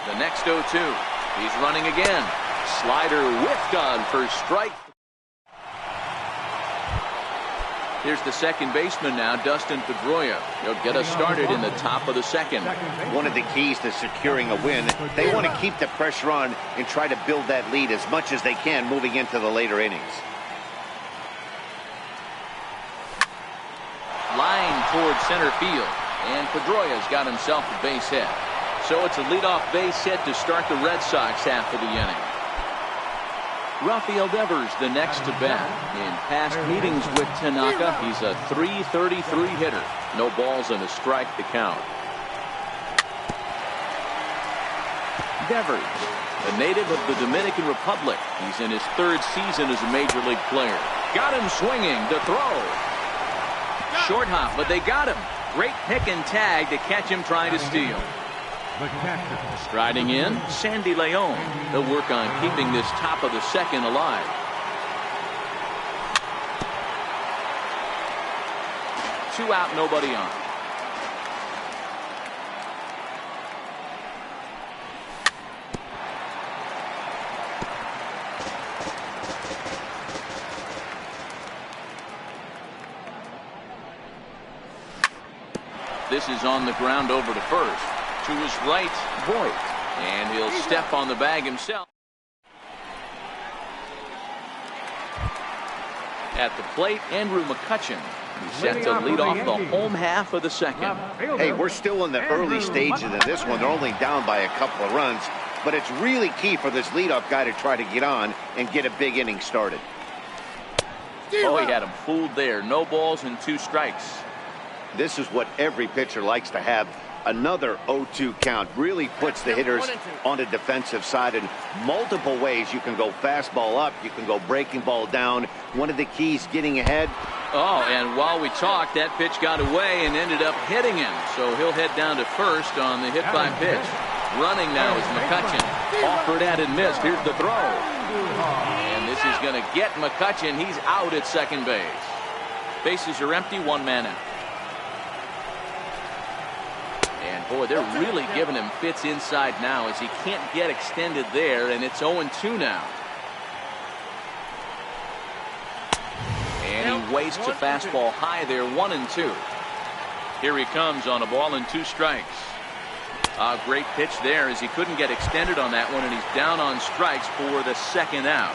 The next 0-2. He's running again. Slider whiffed on for strike. Here's the second baseman now, Dustin Pedroia. He'll get us started in the top of the second. One of the keys to securing a win, they want to keep the pressure on and try to build that lead as much as they can moving into the later innings. Line towards center field, and Pedroia's got himself a base hit. So it's a leadoff base hit to start the Red Sox half of the inning. Rafael Devers the next to bat. In past meetings with Tanaka, he's a .333 hitter. No balls and a strike to count. Devers, a native of the Dominican Republic. He's in his third season as a major league player. Got him swinging to throw. Short hop, but they got him. Great pick and tag to catch him trying to steal. Striding in, Sandy Leon. He'll work on keeping this top of the second alive. Two out, nobody on. This is on the ground over to first. To his right, Voigt. And he'll step on the bag himself. At the plate, Andrew McCutchen. He's set to lead off the home half of the second. Hey, we're still in the early stages of this one. They're only down by a couple of runs. But it's really key for this leadoff guy to try to get on and get a big inning started. Oh, he had him fooled there. No balls and 2 strikes. This is what every pitcher likes to have. Another 0-2 count really puts the hitters on the defensive side in multiple ways. You can go fastball up, you can go breaking ball down. One of the keys, getting ahead. Oh, and while we talked, that pitch got away and ended up hitting him. So he'll head down to first on the hit by pitch. Running now is McCutchen. Offered at and missed. Here's the throw. And this is going to get McCutchen. He's out at second base. Bases are empty, 1 man out. And boy, they're really giving him fits inside now as he can't get extended there, and it's 0-2 now. And he wastes a fastball high there, 1-2. Here he comes on a ball and 2 strikes. A great pitch there as he couldn't get extended on that one, and he's down on strikes for the second out.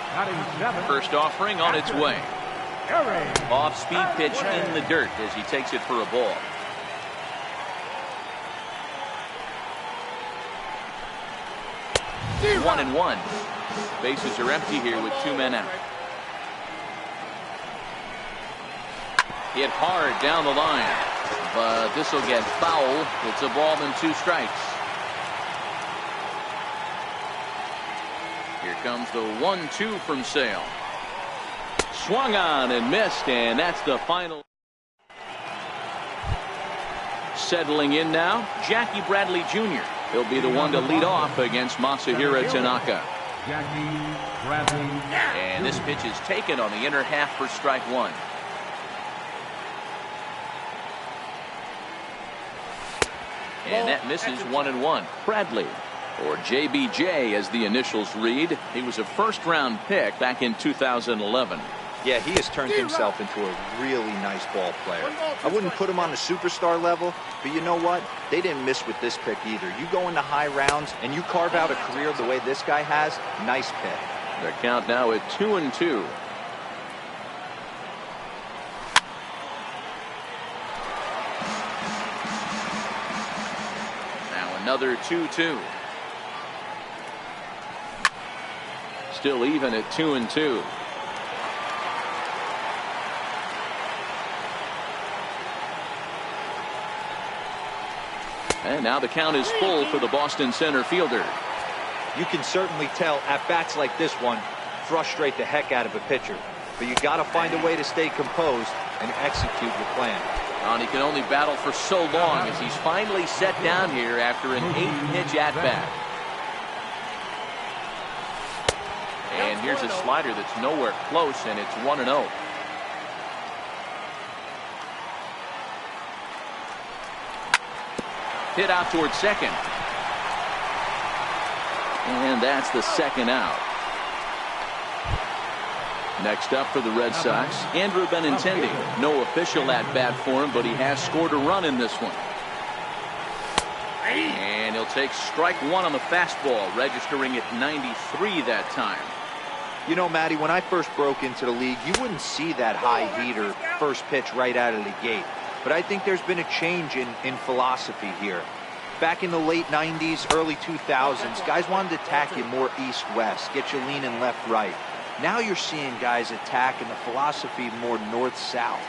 First offering on its way. Off-speed pitch in the dirt as he takes it for a ball. One and one. Bases are empty here with 2 men out. Hit hard down the line, but this will get foul. It's a ball and 2 strikes. Here comes the 1-2 from Sale. Swung on and missed, and that's the final. Settling in now, Jackie Bradley Jr. He'll be the one to lead off against Masahiro Tanaka. And this pitch is taken on the inner half for strike 1. And that misses 1-1. Bradley, or JBJ as the initials read. He was a first-round pick back in 2011. Yeah, he has turned himself into a really nice ball player. I wouldn't put him on the superstar level, but you know what? They didn't miss with this pick either. You go into high rounds and you carve out a career the way this guy has, nice pick. Their count now at 2-2. Now another 2-2. Still even at 2-2. And now the count is full for the Boston center fielder. You can certainly tell at bats like this one frustrate the heck out of a pitcher. But you got to find a way to stay composed and execute your plan. And he can only battle for so long as he's finally set down here after an 8-pitch at-bat. And here's a slider that's nowhere close, and it's 1-0. Hit out towards second. And that's the second out. Next up for the Red Sox, Andrew Benintendi. No official at bat for him, but he has scored a run in this one. And he'll take strike one on the fastball, registering at 93 that time. You know, Matty, when I first broke into the league, you wouldn't see that high heater first pitch right out of the gate. But I think there's been a change in philosophy here. Back in the late 90s, early 2000s, guys wanted to attack you more east-west, get you leaning left-right. Now you're seeing guys attack in the philosophy more north-south.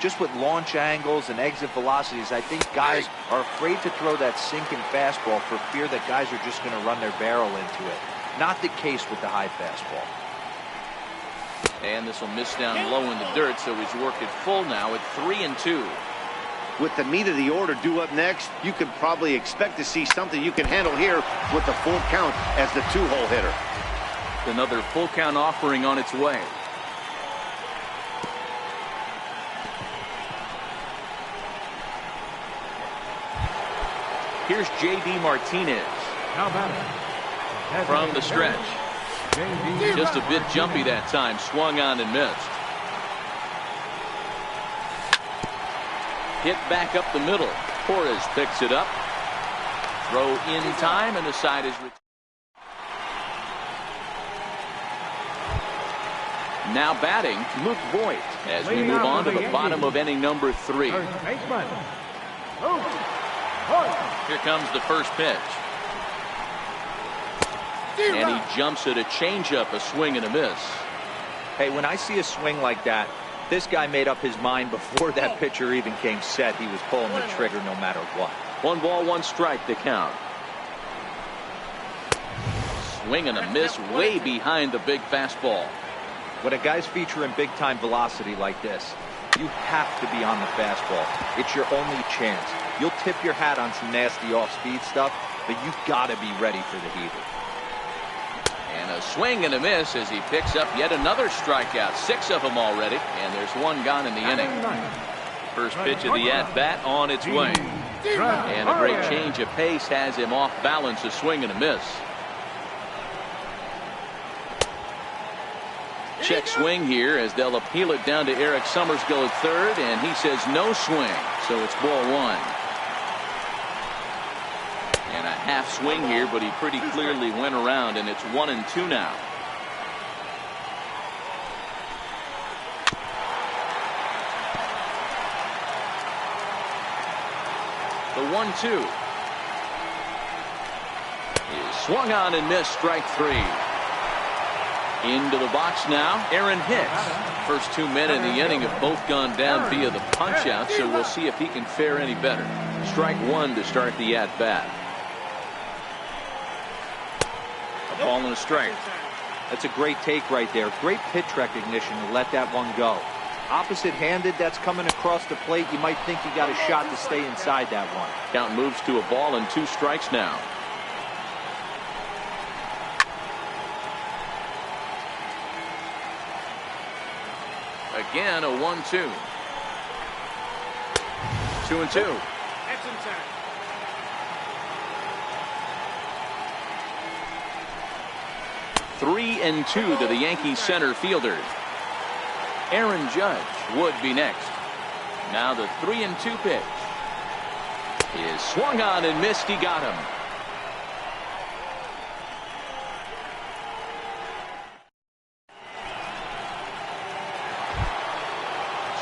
Just with launch angles and exit velocities, I think guys are afraid to throw that sinking fastball for fear that guys are just going to run their barrel into it. Not the case with the high fastball. And this will miss down low in the dirt, so he's worked it full now at 3-2. With the meat of the order due up next, you could probably expect to see something you can handle here with the full count as the two-hole hitter. Another full count offering on its way. Here's J.D. Martinez. How about it? From the stretch. Just a bit jumpy that time. Swung on and missed. Hit back up the middle. Torres picks it up. Throw in time, and the side is returned. Now batting, Luke Voigt, as we move on to the bottom of inning number 3. Here comes the first pitch. And he jumps at a changeup, a swing and a miss. Hey, when I see a swing like that, this guy made up his mind before that pitcher even came set. He was pulling the trigger no matter what. 1 ball, 1 strike to count. Swing and a miss way behind the big fastball. When a guy's featuring big-time velocity like this, you have to be on the fastball. It's your only chance. You'll tip your hat on some nasty off-speed stuff, but you've got to be ready for the heater. And a swing and a miss as he picks up yet another strikeout. 6 of them already, and there's 1 gone in the inning. First pitch of the at-bat on its way. And a great change of pace has him off balance, a swing and a miss. Check swing here as they'll appeal it down to Eric Summerskill at third, and he says no swing, so it's ball 1. And a half swing here, but he pretty clearly went around, and it's 1-2 now. The 1-2 is swung on and missed, strike 3. Into the box now, Aaron Hicks. First 2 men in the inning have both gone down via the punch-out, so we'll see if he can fare any better. Strike 1 to start the at-bat. A ball and a strike. That's a great take right there. Great pitch recognition to let that one go. Opposite-handed, that's coming across the plate. You might think you got a shot to stay inside that one. Count moves to a ball and 2 strikes now. Again, a 1-2. 2-2. 3-2 to the Yankees center fielder. Aaron Judge would be next. Now the 3-2 pitch is swung on and missed. He got him.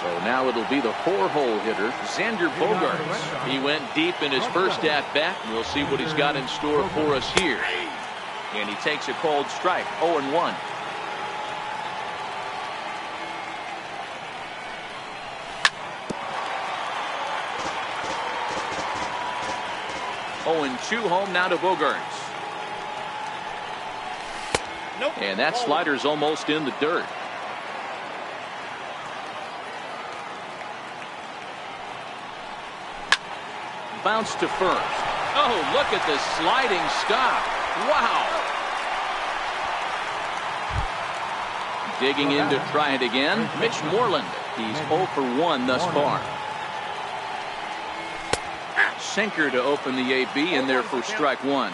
So now it'll be the 4-hole hitter, Xander Bogaerts. He went deep in his first at-bat. We'll see what he's got in store for us here. And he takes a cold strike, 0-1. Oh, and 2 home now to Bogaerts. Nope. And that slider's almost in the dirt. Bounce to first. Oh, look at the sliding stop. Wow. Digging in to try it again, Mitch Moreland. He's 0 for 1 thus far. Sinker to open the AB, in there for strike 1.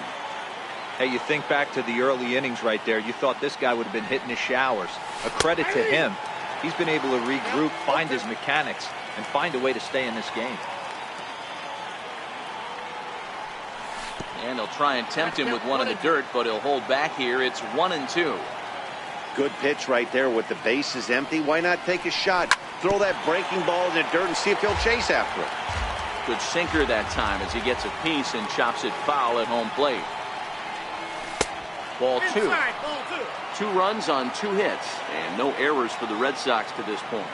Hey, you think back to the early innings right there. You thought this guy would have been hitting his showers. A credit to him. He's been able to regroup, find his mechanics, and find a way to stay in this game. And they'll try and tempt him with one in the dirt, but he'll hold back here. It's 1-2. Good pitch right there with the bases empty. Why not take a shot? Throw that breaking ball in the dirt and see if he'll chase after it. Good sinker that time as he gets a piece and chops it foul at home plate. Ball 2. 2 runs on 2 hits and no errors for the Red Sox to this point.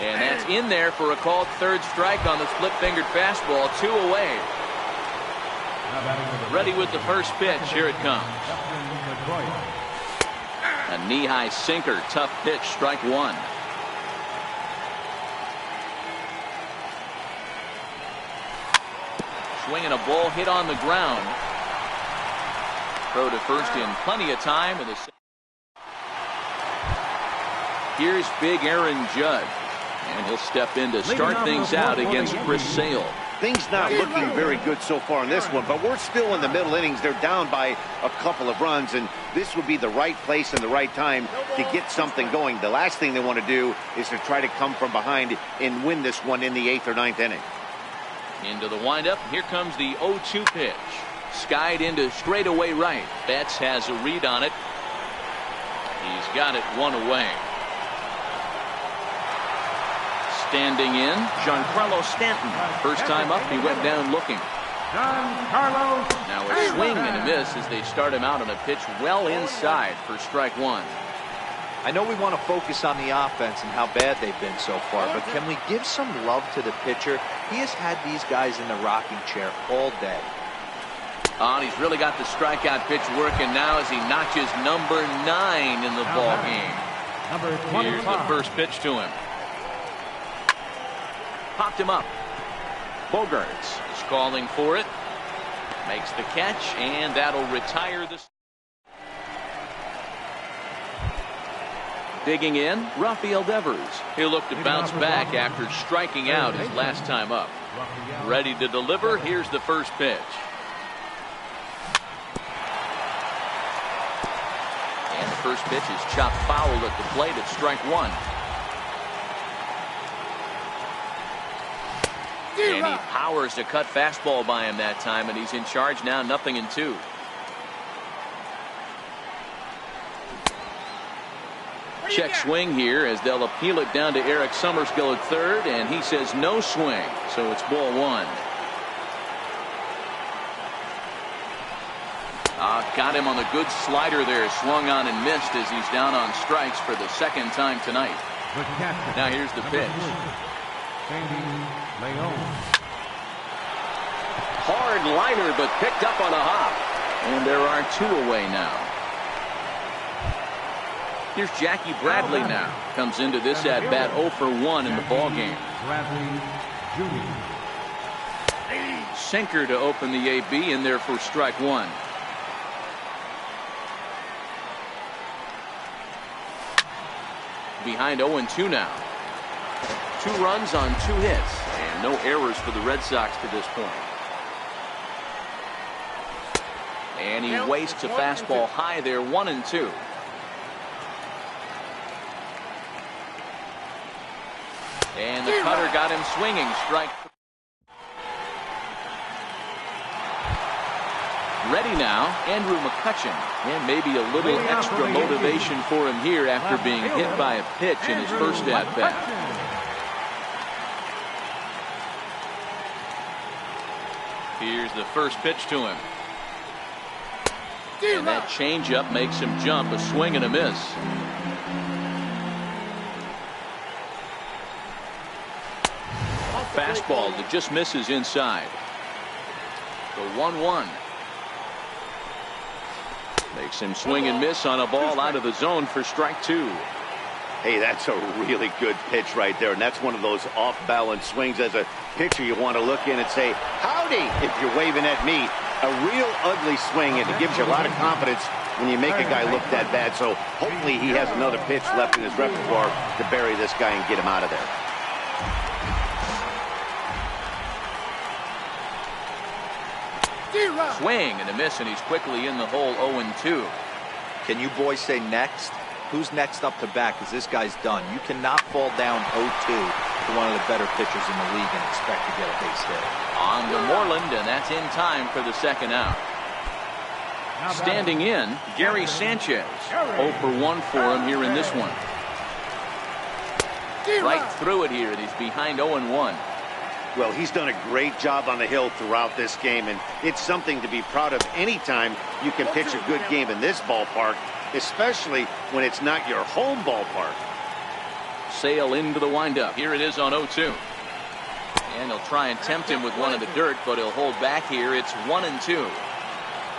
And that's in there for a called third strike on the split-fingered fastball. 2 away. Ready with the first pitch. Here it comes. A knee-high sinker. Tough pitch. Strike 1. Swinging a ball hit on the ground. Throw to first in plenty of time. Here's big Aaron Judge. And he'll step in to start things out against Chris Sale. Things not looking very good so far in this one, but we're still in the middle innings. They're down by a couple of runs, and this would be the right place and the right time to get something going. The last thing they want to do is to try to come from behind and win this one in the 8th or 9th inning. Into the windup. Here comes the 0-2 pitch. Skied into straightaway right. Betts has a read on it. He's got it 1 away. Standing in, Giancarlo Stanton. First time up, he went down looking. Giancarlo. Now a swing and a miss as they start him out on a pitch well inside for strike 1. I know we want to focus on the offense and how bad they've been so far, but can we give some love to the pitcher? He has had these guys in the rocking chair all day. And he's really got the strikeout pitch working now as he notches number 9 in the ball game. Number 25. Here's the first pitch to him. Popped him up. Bogarts is calling for it. Makes the catch, and that'll retire the. Digging in, Rafael Devers. He'll look to bounce back after striking out his last time up. Ready to deliver. Here's the first pitch. And the first pitch is chopped foul at the plate at strike 1. And he powers to cut fastball by him that time, and he's in charge now, 0-2. Check swing here as they'll appeal it down to Eric Summerskill at third, and he says no swing, so it's ball 1. Got him on the good slider there, swung on and missed as he's down on strikes for the second time tonight. Now here's the pitch. Hard liner, but picked up on a hop. And there are 2 away now. Here's Jackie Bradley now. Comes into this at-bat 0 for 1 in the ball game. Sinker to open the AB in there for strike 1. Behind 0-2 now. 2 runs on 2 hits and no errors for the Red Sox to this point. And he wastes a fastball high there, 1-2. And the cutter got him swinging. Strike. Ready now, Andrew McCutchen. And maybe a little extra motivation for him here after being hit by a pitch in his first at-bat. Here's the first pitch to him. And that changeup makes him jump. A swing and a miss. Fastball that just misses inside. The 1-1. Makes him swing and miss on a ball out of the zone for strike 2. Hey, that's a really good pitch right there, and that's one of those off-balance swings. As a pitcher, you want to look in and say, howdy, if you're waving at me. A real ugly swing, and it gives you a lot of confidence when you make a guy look that bad. So hopefully he has another pitch left in his repertoire to bury this guy and get him out of there. Swing and a miss, and he's quickly in the hole. 0-2. Can you boys say next? Who's next up to bat? Because this guy's done. You cannot fall down 0-2 to one of the better pitchers in the league and expect to get a base hit. On to Moreland, and that's in time for the second out. Standing in, Gary Sanchez. 0 for 1 for him here in this one. Right through it here, and he's behind 0-1. Well, he's done a great job on the hill throughout this game, and it's something to be proud of anytime you can pitch a good game in this ballpark, especially when it's not your home ballpark. Sale into the windup. Here it is on 0-2. And he'll try and tempt him with one of the dirt, but he'll hold back here. It's 1-2.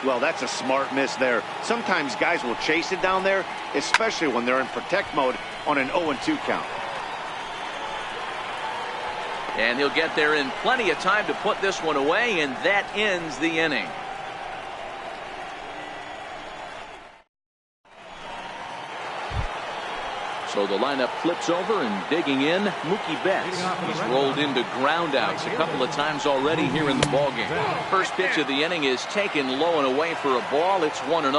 Well, that's a smart miss there. Sometimes guys will chase it down there, especially when they're in protect mode on an 0-2 count. And he'll get there in plenty of time to put this one away, and that ends the inning. So the lineup flips over, and digging in, Mookie Betts. He's rolled into groundouts a couple of times already here in the ballgame. First pitch of the inning is taken low and away for a ball. It's 1-0.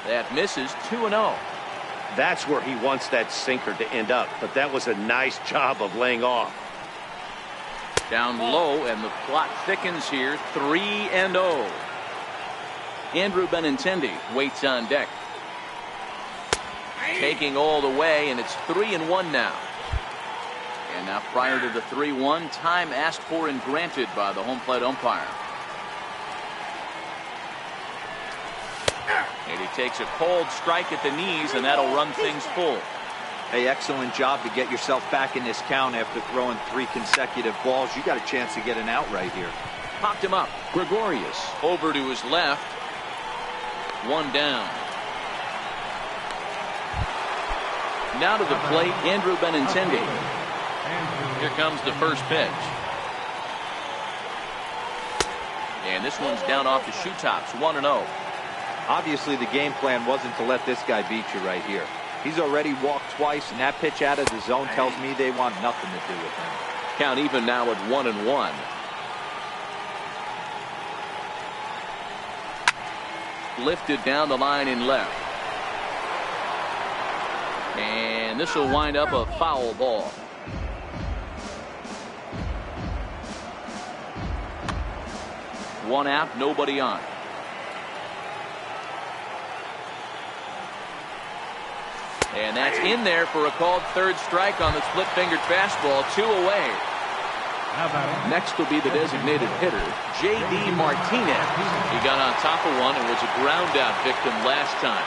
That misses. 2-0. That's where he wants that sinker to end up, but that was a nice job of laying off. Down low, and the plot thickens here. 3-0. Andrew Benintendi waits on deck. Taking all the way, and it's 3-1 now. And now prior to the 3-1, time asked for and granted by the home plate umpire. And he takes a cold strike at the knees, and that'll run things full. Hey, excellent job to get yourself back in this count after throwing 3 consecutive balls. You got a chance to get an out right here. Popped him up. Gregorius over to his left. 1 down. Now to the plate, Andrew Benintendi. Here comes the first pitch. And this one's down off the shoe tops. 1-0. Obviously, the game plan wasn't to let this guy beat you right here. He's already walked twice, and that pitch out of the zone tells me they want nothing to do with him. Count even now at 1-1. Lifted down the line in left. And this will wind up a foul ball. One out, nobody on. And that's in there for a called third strike on the split-fingered fastball. 2 away. Next will be the designated hitter, J.D. Martinez. He got on top of one and was a ground-out victim last time.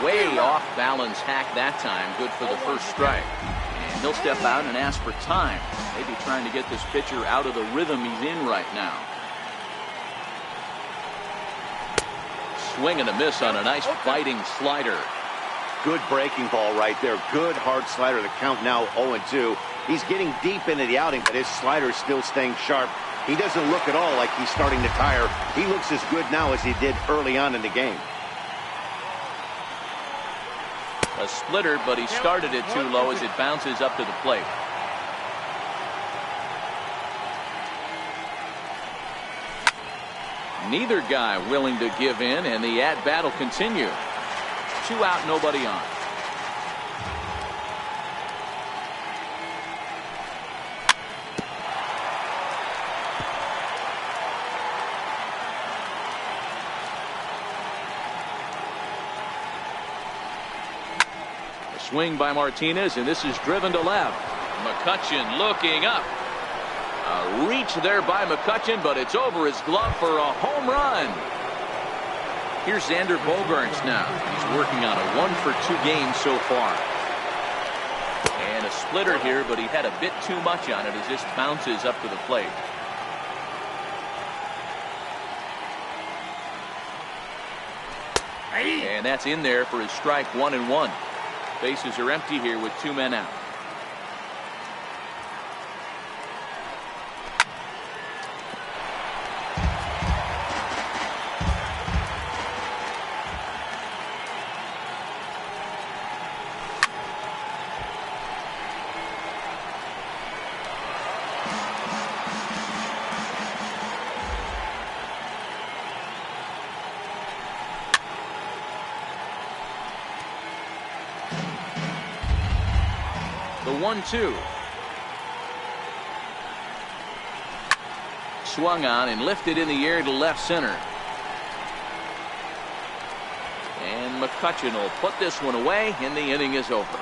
Way off balance hack that time. Good for the first strike. And he'll step out and ask for time. Maybe trying to get this pitcher out of the rhythm he's in right now. Swing and a miss on a nice biting slider. Good breaking ball right there. Good hard slider. The count now 0-2. He's getting deep into the outing, but his slider's still staying sharp. He doesn't look at all like he's starting to tire. He looks as good now as he did early on in the game. A splitter, but he started it too low as it bounces up to the plate. Neither guy willing to give in, and the at-bat will continue. 2 out, nobody on. A swing by Martinez, and this is driven to left. McCutchen looking up. A reach there by McCutchen, but it's over his glove for a home run. Here's Xander Bogaerts now. He's working on a 1-for-2 game so far. And a splitter here, but he had a bit too much on it as this bounces up to the plate. And that's in there for his strike. 1-1. Bases are empty here with 2 men out. The 1-2. Swung on and lifted in the air to left center. And McCutchen will put this one away, and the inning is over.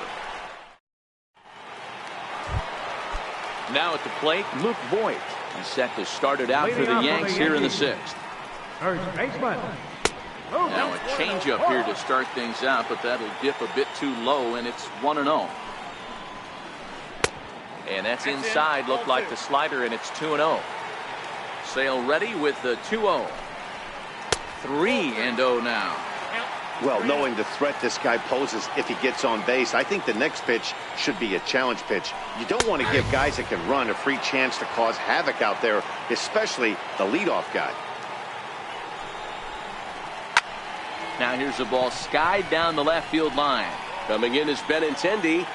Now at the plate, Luke Voigt. He's set to start it out for the Yanks here in the 6th. First baseman. Now a changeup here to start things out, but that'll dip a bit too low, and it's 1-0. And that's inside, looked like the slider, and it's 2-0. Sale ready with the 2-0. 3-0 now. Well, knowing the threat this guy poses if he gets on base, I think the next pitch should be a challenge pitch. You don't want to give guys that can run a free chance to cause havoc out there, especially the leadoff guy. Now here's the ball skied down the left field line. Coming in is Benintendi.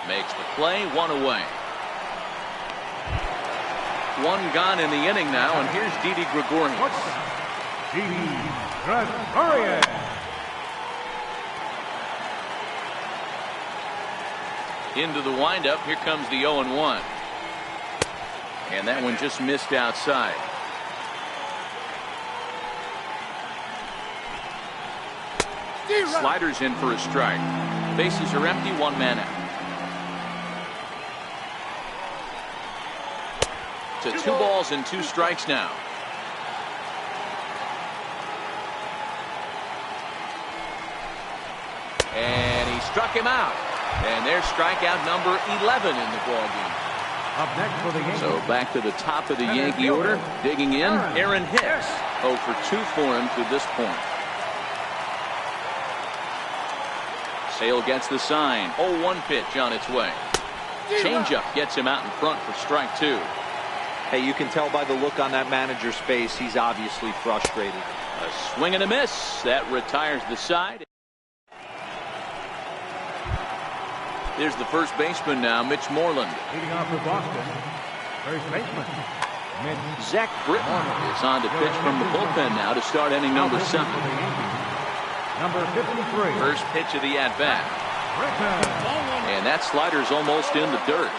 Makes the play, one away. One gone in the inning now, and here's Didi Gregorius. Didi Gregorius. Into the windup, here comes the 0-1. And that one just missed outside. Sliders in for a strike. Bases are empty, one man out. To 2 balls and 2 strikes now. And he struck him out. And there's strikeout number 11 in the ballgame. Up next for the Yankees. So back to the top of the Yankee order. Digging in, Aaron Hicks. 0 for 2 for him to this point. Sale gets the sign. 0-1 pitch on its way. Changeup gets him out in front for strike 2. Hey, you can tell by the look on that manager's face, he's obviously frustrated. A swing and a miss. That retires the side. There's the first baseman now, Mitch Moreland. Leading off for Boston. First baseman. Mitch. Zach Britton is on to pitch from the bullpen now to start inning number 7. Number 53. First pitch of the at-bat. Britton. And that slider's almost in the dirt.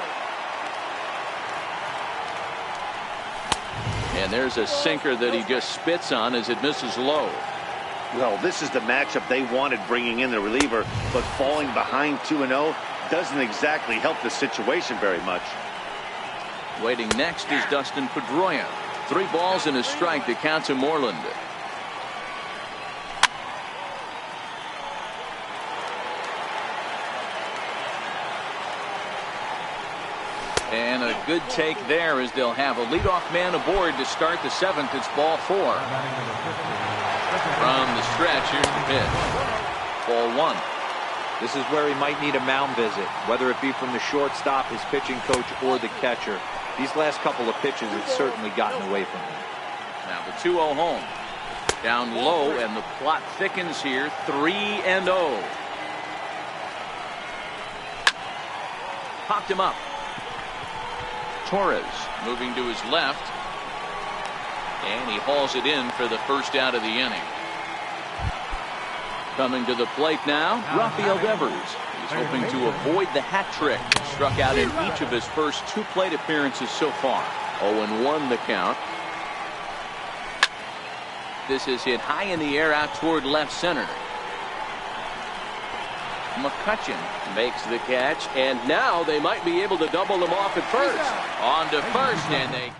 And there's a sinker that he just spits on as it misses low. Well, this is the matchup they wanted bringing in the reliever, but falling behind 2-0 doesn't exactly help the situation very much. Waiting next is Dustin Pedroia. 3 balls and a strike to count to Moreland. And a good take there as they'll have a leadoff man aboard to start the 7th. It's ball 4. From the stretch, here's the pitch. Ball 1. This is where he might need a mound visit, whether it be from the shortstop, his pitching coach, or the catcher. These last couple of pitches have certainly gotten away from him. Now the 2-0 home. Down low, and the plot thickens here. 3-0. Popped him up. Torres moving to his left. And he hauls it in for the first out of the inning. Coming to the plate now, Rafael Devers. He's hoping to avoid the hat trick. Struck out in each of his first 2 plate appearances so far. 0-1 the count. This is hit high in the air out toward left center. McCutchen makes the catch, and now they might be able to double them off at first. On to first, and they...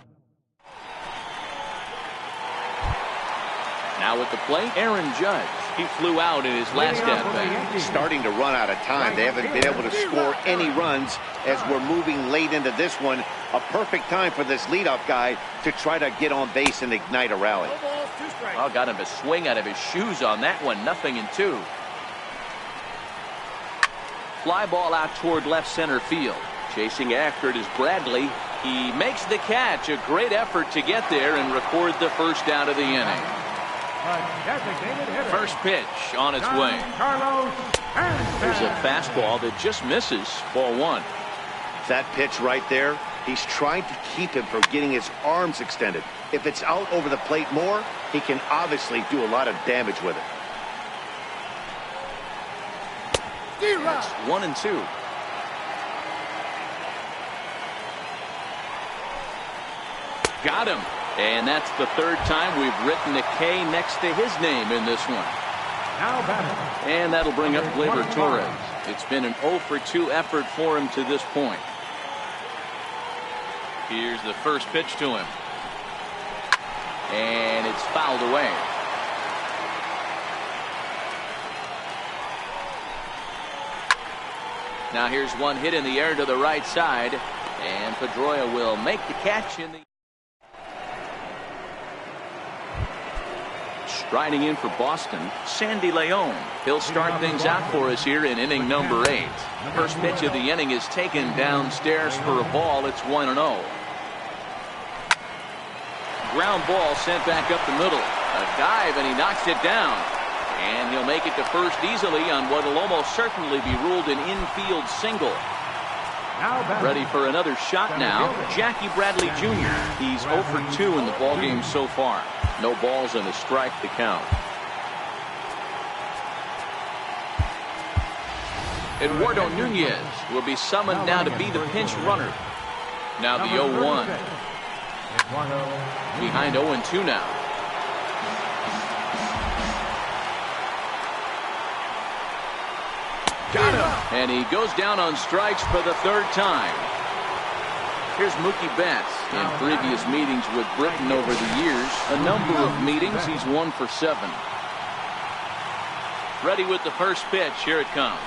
Now at the plate, Aaron Judge. He flew out in his last at-bat. Starting to run out of time. They haven't been able to score any runs as we're moving late into this one. A perfect time for this leadoff guy to try to get on base and ignite a rally. Oh, got him a swing out of his shoes on that one. 0-2. Fly ball out toward left center field. Chasing after it is Bradley. He makes the catch. A great effort to get there and record the first out of the inning. First pitch on its way. There's a fastball that just misses. Ball 1. That pitch right there, he's trying to keep him from getting his arms extended. If it's out over the plate more, he can obviously do a lot of damage with it. It's 1-2. Got him. And that's the third time we've written a K next to his name in this one. Now batting. And that'll bring up Gleyber Torres. It's been an 0 for 2 effort for him to this point. Here's the first pitch to him. And it's fouled away. Now here's one hit in the air to the right side. And Pedroia will make the catch in the... Striding in for Boston, Sandy Leon. He'll start things out for us here in inning number 8. First pitch of the inning is taken downstairs for a ball. It's 1-0. Ground ball sent back up the middle. A dive, and he knocks it down. And he'll make it to first easily on what will almost certainly be ruled an infield single. Ready for another shot now, Jackie Bradley Jr. He's 0 for 2 in the ballgame so far. No balls and a strike to count. Eduardo Nunez will be summoned now to be the pinch runner. Now the 0-1. Behind 0-2 now. Got him. And he goes down on strikes for the third time. Here's Mookie Betts. In previous meetings with Britton over the years, a number of meetings, he's 1 for 7. Ready with the first pitch. Here it comes.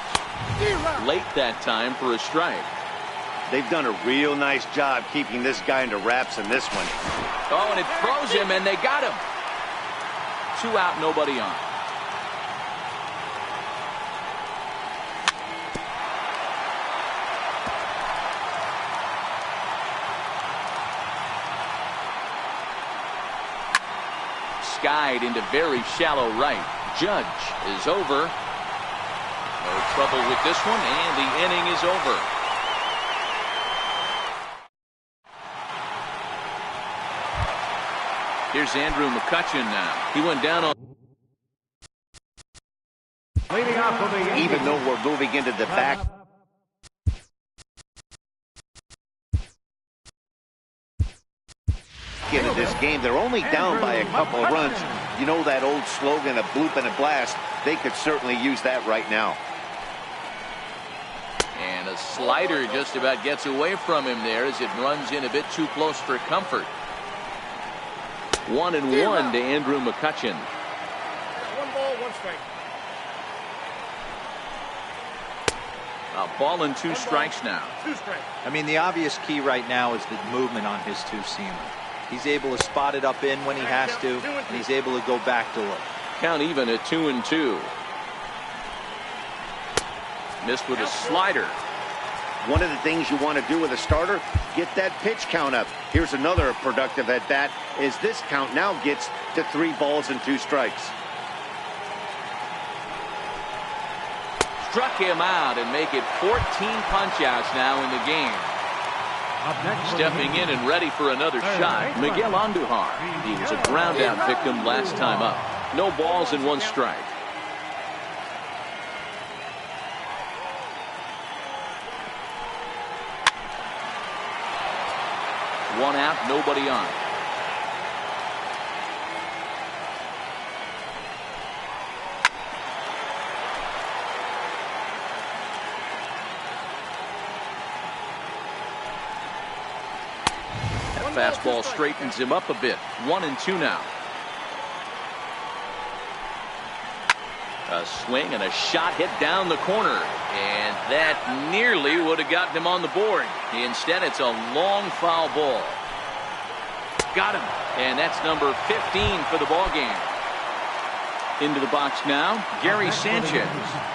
Late that time for a strike. They've done a real nice job keeping this guy into wraps in this one. Oh, and it throws him, and they got him. 2 out, nobody on. Skied into very shallow right. Judge is over. No trouble with this one, and the inning is over. Here's Andrew McCutchen now. He went down on... Even though we're moving into the back end of this game, they're only down by a couple of runs. You know that old slogan, a bloop and a blast? They could certainly use that right now. And a slider just about gets away from him there as it runs in a bit too close for comfort. 1-1 to Andrew McCutchen. 1 ball, 1 strike. A ball and 2 strikes now. 2 strikes. I mean, the obvious key right now is the movement on his 2-seamer. He's able to spot it up in when he has to, and he's able to go back to look. Count even at 2-2. Missed with a slider. One of the things you want to do with a starter, get that pitch count up. Here's another productive at bat, as this count now gets to 3 balls and 2 strikes. Struck him out and make it 14 punch-outs now in the game. Stepping in and ready for another shot, Miguel Andujar. He was a ground-out victim last time up. No balls and 1 strike. One out, nobody on. That fastball straightens him up a bit. 1-2 now. A swing and a shot hit down the corner, and that nearly would have gotten him on the board. Instead, it's a long foul ball. Got him, and that's number 15 for the ball game. Into the box now, Gary Sanchez.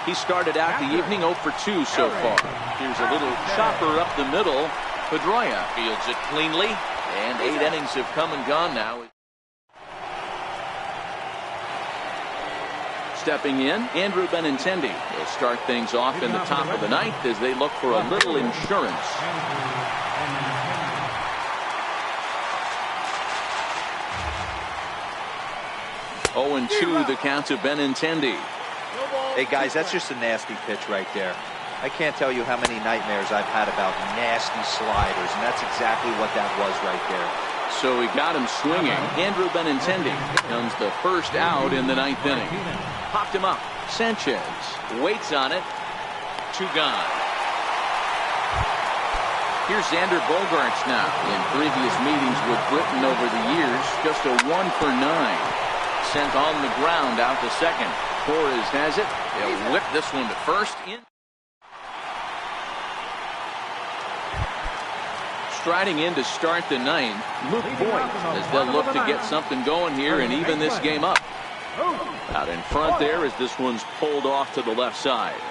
He started out the evening 0 for 2 so far. Here's a little chopper up the middle. Pedroia fields it cleanly, and 8 innings have come and gone now. Stepping in, Andrew Benintendi will start things off in the top of the 9th as they look for a little insurance. 0-2 the count to Benintendi. Hey guys, that's just a nasty pitch right there. I can't tell you how many nightmares I've had about nasty sliders, and that's exactly what that was right there. So he got him swinging. Andrew Benintendi comes the first out in the 9th inning. Popped him up. Sanchez waits on it. 2 gone. Here's Xander Bogaerts now. In previous meetings with Britain over the years, just a 1 for 9. Sent on the ground out to second. Torres has it. They'll whip this one to first. Striding in to start the 9th, Luke Voigt, as they'll look to get something going here and even this game up. Out in front there as this one's pulled off to the left side.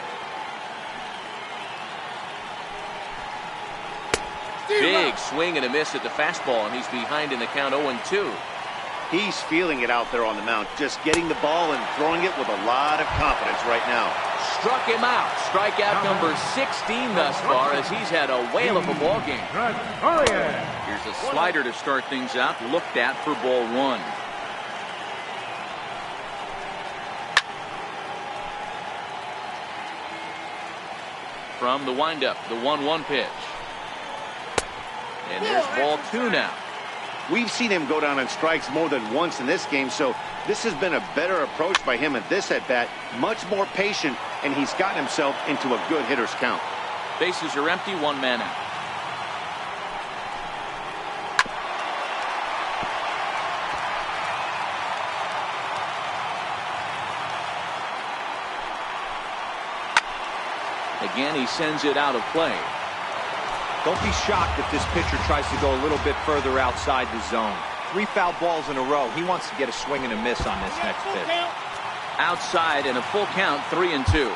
Big swing and a miss at the fastball, and he's behind in the count 0-2. He's feeling it out there on the mound, just getting the ball and throwing it with a lot of confidence right now. Struck him out. Strikeout number 16 thus far, as he's had a whale of a ball game. Here's a slider to start things out, looked at for ball 1. From the windup, the 1-1 pitch. And there's ball 2 now. We've seen him go down on strikes more than once in this game, so this has been a better approach by him at this at-bat. Much more patient, and he's gotten himself into a good hitter's count. Bases are empty, 1 man out. Again, he sends it out of play. Don't be shocked if this pitcher tries to go a little bit further outside the zone. 3 foul balls in a row. He wants to get a swing and a miss on this next pitch. Outside and a full count, 3-2.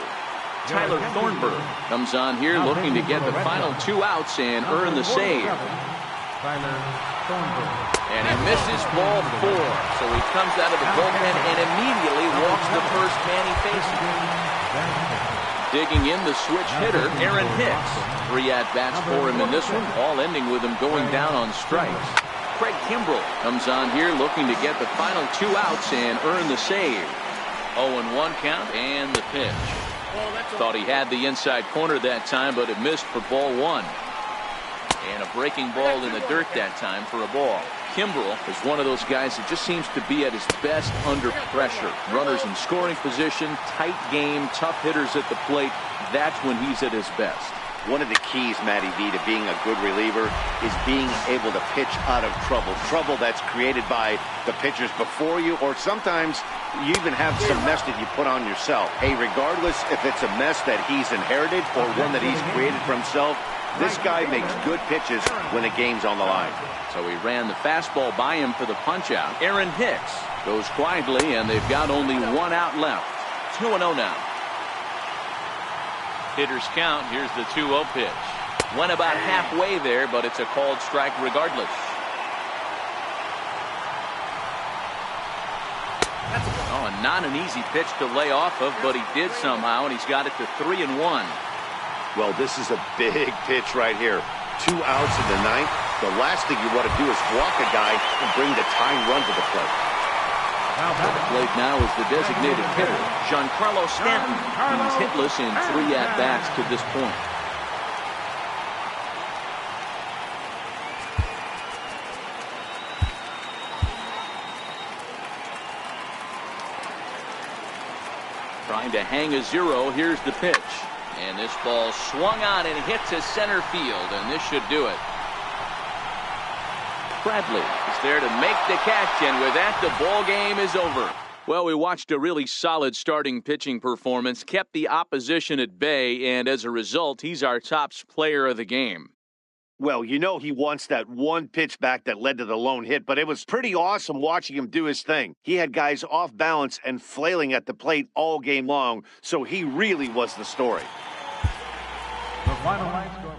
Tyler Thornburg comes on here looking to get the final 2 outs and earn the save. And he misses ball 4. So he comes out of the bullpen and immediately walks the first man he faces. Digging in the switch hitter, Aaron Hicks. 3 at-bats for him in this one, all ending with him going down on strikes. Craig Kimbrell comes on here looking to get the final 2 outs and earn the save. 0-1 count and the pitch. Thought he had the inside corner that time, but it missed for ball 1. And a breaking ball in the dirt that time for a ball. Kimbrell is one of those guys that just seems to be at his best under pressure. Runners in scoring position, tight game, tough hitters at the plate. That's when he's at his best. One of the keys, Matty V, to being a good reliever is being able to pitch out of trouble. Trouble that's created by the pitchers before you, or sometimes you even have some mess that you put on yourself. Hey, regardless if it's a mess that he's inherited or one that he's created for himself, this guy makes good pitches when the game's on the line. So he ran the fastball by him for the punch-out. Aaron Hicks goes quietly, and they've got only 1 out left. 2-0 now. Hitters count. Here's the 2-0 pitch. Went about halfway there, but it's a called strike regardless. Oh, and not an easy pitch to lay off of, but he did somehow, and he's got it to 3-1. Well, this is a big pitch right here. 2 outs in the 9th. The last thing you want to do is walk a guy and bring the tying run to the plate. At the plate now is the designated hitter, Giancarlo Stanton. He's hitless in 3 at-bats to this point. Trying to hang a 0. Here's the pitch. And this ball swung on and hit to center field, and this should do it. Bradley is there to make the catch, and with that, the ball game is over. Well, we watched a really solid starting pitching performance, kept the opposition at bay, and as a result, he's our top player of the game. Well, you know he wants that one pitch back that led to the lone hit, but it was pretty awesome watching him do his thing. He had guys off balance and flailing at the plate all game long, so he really was the story. The final line score.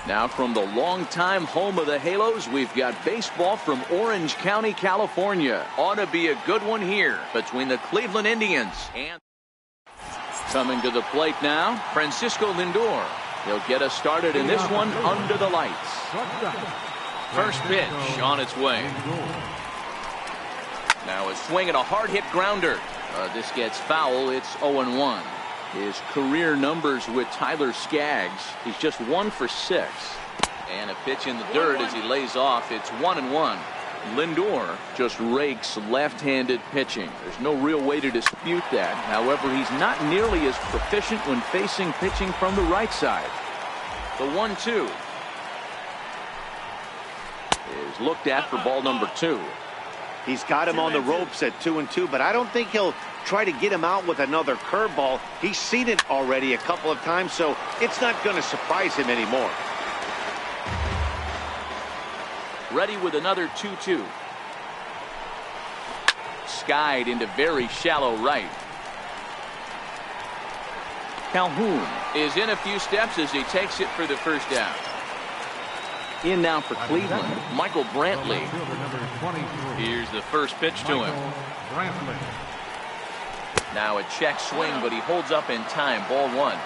Now from the longtime home of the Halos, we've got baseball from Orange County, California. Ought to be a good one here between the Cleveland Indians and... Coming to the plate now, Francisco Lindor. He'll get us started in this one under the lights. First pitch on its way. Now a swing and a hard hit grounder. This gets foul. It's 0-1. His career numbers with Tyler Skaggs. He's just 1 for 6. And a pitch in the dirt as he lays off. It's 1-1. Lindor just rakes left-handed pitching. There's no real way to dispute that. However, he's not nearly as proficient when facing pitching from the right side. The 1-2 is looked at for ball number 2. He's got him on the ropes at 2-2, but I don't think he'll try to get him out with another curveball. He's seen it already a couple of times, so it's not going to surprise him anymore. Ready with another 2-2. Skied into very shallow right. Calhoun is in a few steps as he takes it for the first down. In now for Cleveland, Michael Brantley. Here's the first pitch to him. Now a check swing, but he holds up in time. Ball 1.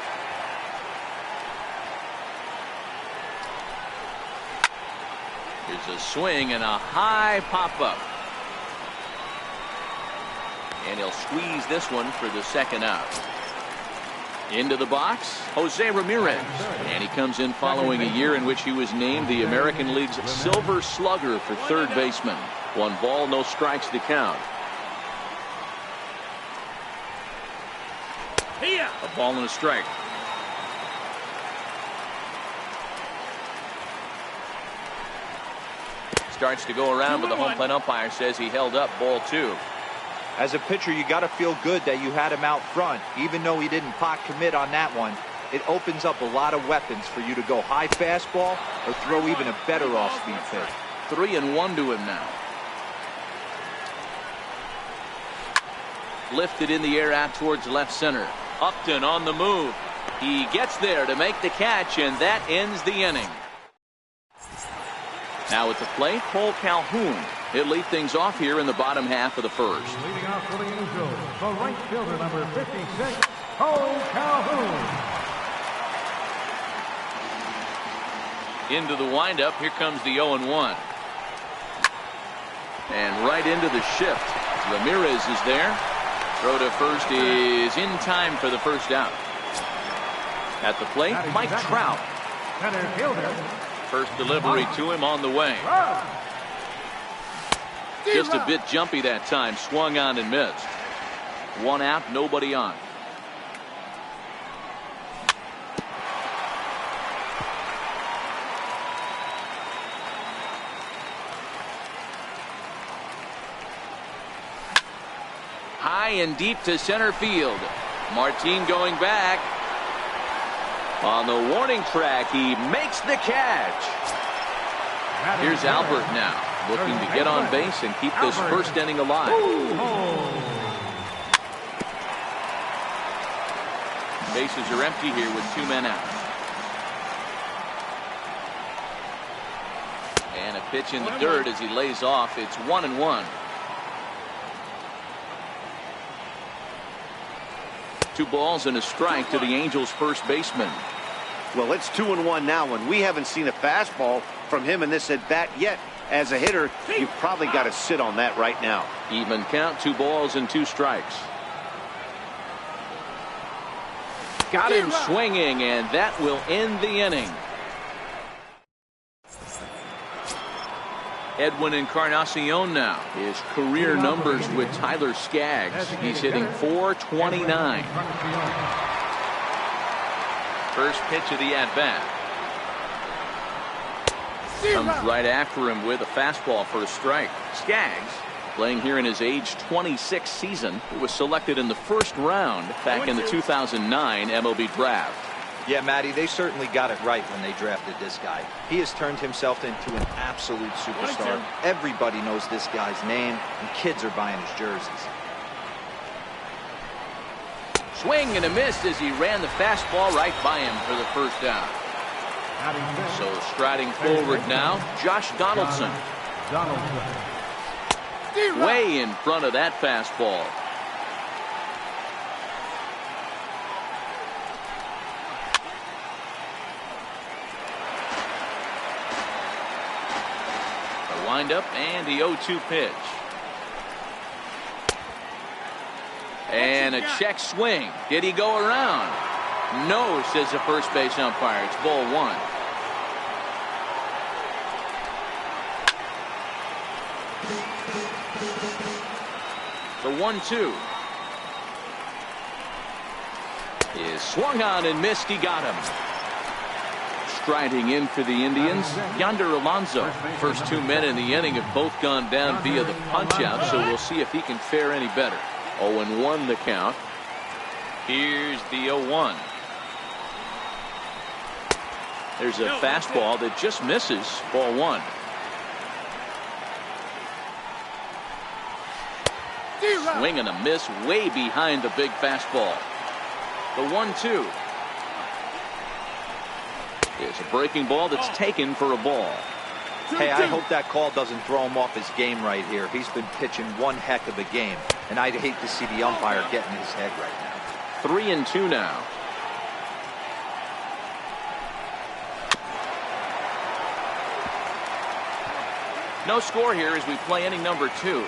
Here's a swing and a high pop-up. And he'll squeeze this one for the second out. Into the box, Jose Ramirez. And he comes in following a year in which he was named the American League's Silver Slugger for third baseman. 1 ball, no strikes to count. A ball and a strike. Starts to go around, but the home plate umpire says he held up. Ball 2. As a pitcher, you got to feel good that you had him out front. Even though he didn't pot commit on that one, it opens up a lot of weapons for you to go high fastball or throw even a better off-speed pitch. 3-1 to him now. Lifted in the air out towards left center. Upton on the move. He gets there to make the catch, and that ends the inning. Now at the plate, Cole Calhoun. He'll lead things off here in the bottom half of the first. Leading off for the Angels, the right fielder, number 56, Cole Calhoun. Into the windup, here comes the 0-1. And right into the shift. Ramirez is there. Throw to first is in time for the first out. At the plate, Mike Trout. Center fielder. First delivery to him on the way. Just a bit jumpy that time. Swung on and missed. 1 out, nobody on. High and deep to center field. Martin going back. On the warning track, he makes the catch. Here's Albert now, looking to get on base and keep this first inning alive. Bases are empty here with 2 men out. And a pitch in the dirt as he lays off. It's 1-1. 2 balls and a strike to the Angels' first baseman. Well, it's 2-1 now, and we haven't seen a fastball from him in this at-bat yet. As a hitter, you've probably got to sit on that right now. Even count, 2 balls and 2 strikes. Got him swinging, and that will end the inning. Edwin Encarnacion now. His career numbers with Tyler Skaggs. He's hitting .429. First pitch of the at-bat. Comes right after him with a fastball for a strike. Skaggs, playing here in his age 26 season, he was selected in the first round back in the 2009 MLB draft. Yeah, Matty, they certainly got it right when they drafted this guy. He has turned himself into an absolute superstar. Everybody knows this guy's name, and kids are buying his jerseys. Swing and a miss as he ran the fastball right by him for the first down. So striding forward now, Josh Donaldson. Way in front of that fastball. The windup and the 0-2 pitch. And a check swing. Did he go around? No, says the first base umpire. It's ball one. The 1-2 is swung on and missed. He got him. Striding in for the Indians, Yonder Alonso. First 2 men in the inning have both gone down via the punch-out, so we'll see if he can fare any better. 0-1 the count. Here's the 0-1. There's a fastball that just misses. Ball one. Swing and a miss way behind the big fastball. The 1-2 is a breaking ball that's taken for a ball. Hey, I hope that call doesn't throw him off his game right here. He's been pitching one heck of a game, and I'd hate to see the umpire get in his head right now. 3-2 now. No score here as we play inning number 2.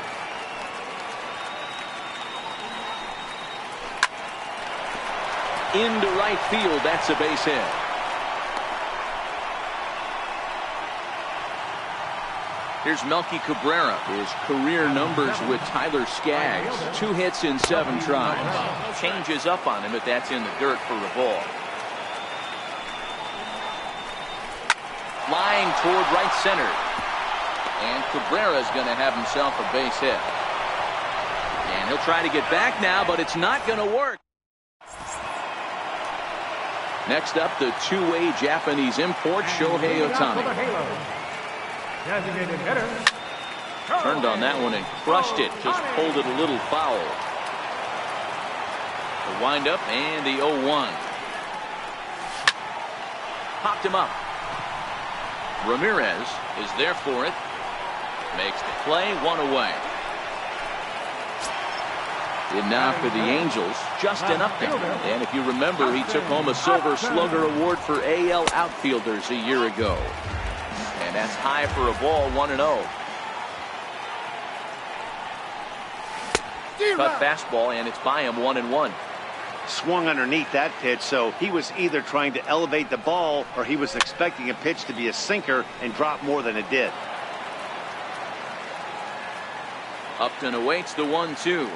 Into right field. That's a base hit. Here's Melky Cabrera. His career numbers with Tyler Skaggs. 2 hits in 7 tries. Changes up on him, but that's in the dirt for a ball. Flying toward right center. And Cabrera's going to have himself a base hit. And he'll try to get back now, but it's not going to work. Next up, the two-way Japanese import, Shohei Ohtani. Turned on that one and crushed it. Just pulled it a little foul. The windup and the 0-1. Popped him up. Ramirez is there for it. Makes the play, 1 away. And now for the Angels, Justin Upton. And if you remember, he took home a Silver Slugger Award for AL outfielders a year ago. And that's high for a ball, 1-0. Cut fastball, and it's by him, 1-1. Swung underneath that pitch, so he was either trying to elevate the ball or he was expecting a pitch to be a sinker and drop more than it did. Upton awaits the 1-2.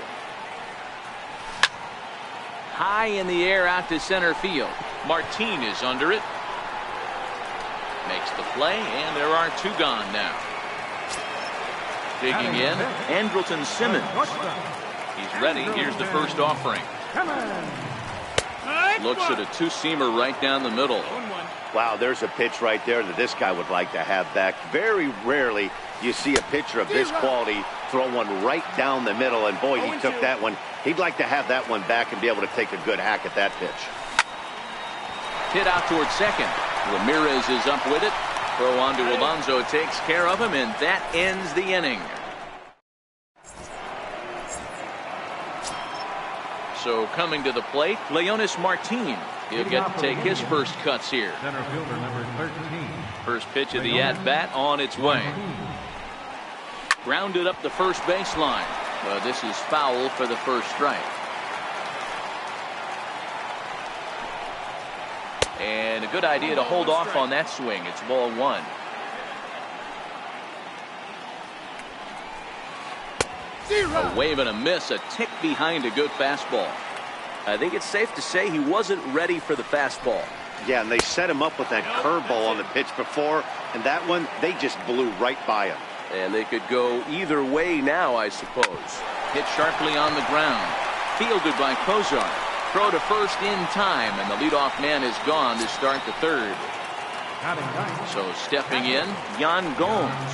High in the air out to center field. Martin is under it. Makes the play, and there are 2 gone now. Digging in, Andrelton Simmons. He's ready. Here's the first offering. Looks at a 2-seamer right down the middle. Wow, there's a pitch right there that this guy would like to have back. Very rarely you see a pitcher of this quality throw one right down the middle, and boy, he took that one. He'd like to have that one back and be able to take a good hack at that pitch. Hit out towards second. Ramirez is up with it. Throw on to Alonso takes care of him, and that ends the inning. So coming to the plate, Leonis Martin. He'll get to take his first cuts here. Center fielder number 13. First pitch of the at-bat on its way. Grounded up the first baseline. But this is foul for the first strike. And a good idea to hold off on that swing. It's ball 1. A wave and a miss, a tick behind a good fastball. I think it's safe to say he wasn't ready for the fastball. Yeah, and they set him up with that curveball on the pitch before, and that one, they just blew right by him. And they could go either way now, I suppose. Hit sharply on the ground. Fielded by Kozar. Throw to first in time, and the leadoff man is gone to start the third. So stepping in, Yan Gomes.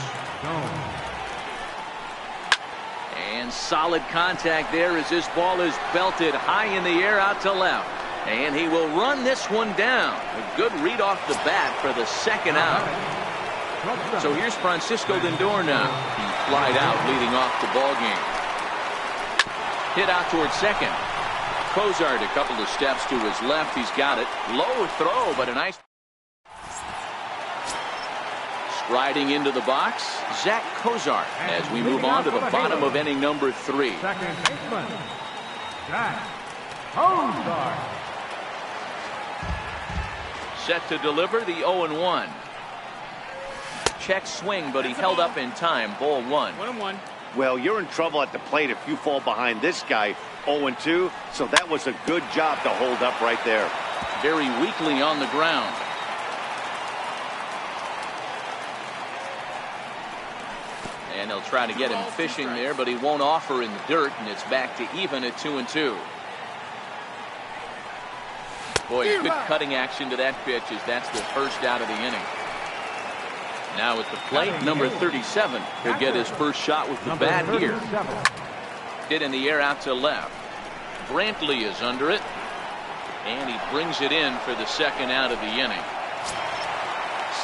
And solid contact there as this ball is belted high in the air out to left. And he will run this one down. A good read off the bat for the second out. So here's Francisco Lindor now. He flied out leading off the ball game. Hit out towards second. Cozart a couple of steps to his left. He's got it. Low throw, but a nice. Striding into the box, Zach Cozart as we move on to the bottom of inning number 3. Second baseman, Zach Cozart. Set to deliver the 0-1. Check swing, but he held up in time. Ball 1. 1-1. Well, you're in trouble at the plate if you fall behind this guy 0-2, so that was a good job to hold up right there. Very weakly on the ground. And they'll try to get him fishing there, but he won't offer in the dirt, and it's back to even at 2-2. Boy, good cutting action to that pitch as that's the first out of the inning. Now at the plate, number 37 will get his first shot with the bat here. Hit in the air out to left. Brantley is under it, and he brings it in for the second out of the inning.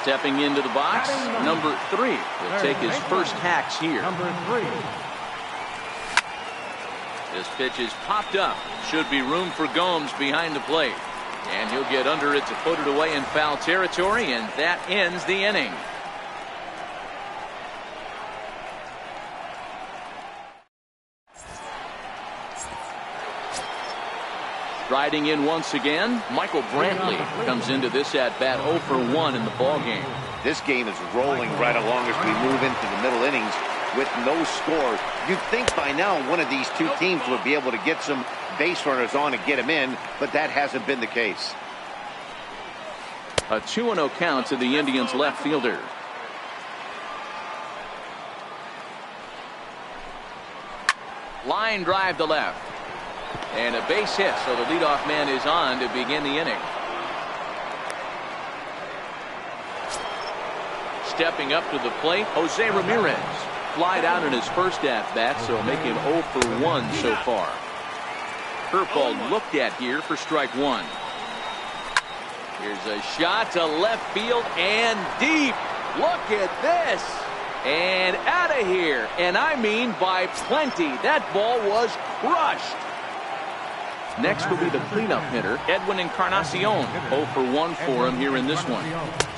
Stepping into the box, number 3 will take his first hacks here. Number 3. This pitch is popped up. Should be room for Gomes behind the plate. And he'll get under it to put it away in foul territory, and that ends the inning. Riding in once again, Michael Brantley comes into this at-bat 0 for 1 in the ballgame. This game is rolling right along as we move into the middle innings with no score. You'd think by now one of these two teams would be able to get some base runners on and get them in, but that hasn't been the case. A 2-0 count to the Indians left fielder. Line drive to left. And a base hit, so the leadoff man is on to begin the inning. Stepping up to the plate, Jose Ramirez. Flied out in his first at-bat, so make him 0 for 1 so far. Curveball looked at here for strike 1. Here's a shot to left field and deep. Look at this. And out of here. And I mean by plenty. That ball was crushed. Next will be the cleanup hitter, Edwin Encarnacion. 0 for 1 for him here in this one.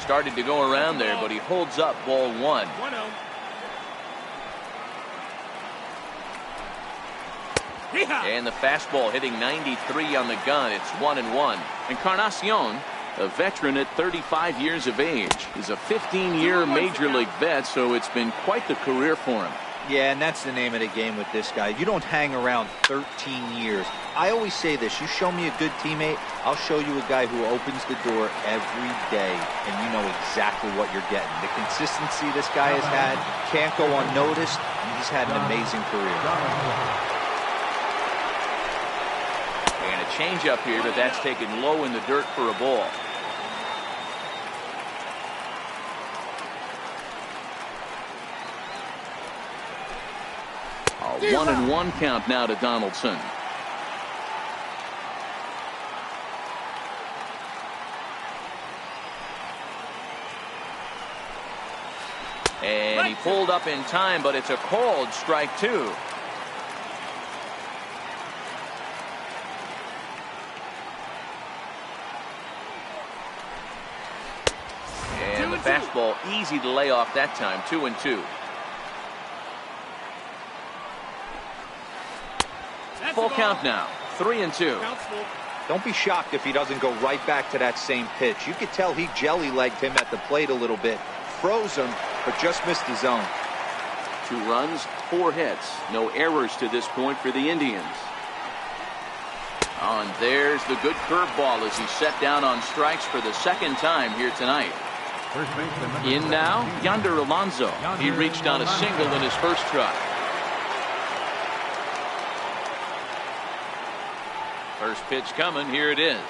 Started to go around there, but he holds up ball 1. 1-0. And the fastball hitting 93 on the gun. It's 1-1. Encarnacion, a veteran at 35 years of age, is a 15-year major league vet, so it's been quite the career for him. Yeah, and that's the name of the game with this guy. You don't hang around 13 years. I always say this, you show me a good teammate, I'll show you a guy who opens the door every day, and you know exactly what you're getting. The consistency this guy has had can't go unnoticed, and he's had an amazing career. And a changeup here, but that's taken low in the dirt for a ball. A 1-1 count now to Donaldson. And he pulled up in time, but it's a called strike 2. And the fastball easy to lay off that time. 2-2. Full count now. 3-2. Don't be shocked if he doesn't go right back to that same pitch. You could tell he jelly-legged him at the plate a little bit. Froze him, but just missed the zone. 2 runs, 4 hits. No errors to this point for the Indians. Oh, and there's the good curveball as he set down on strikes for the second time here tonight. In now, Yonder Alonso. He reached on a single in his first try. First pitch coming. Here it is.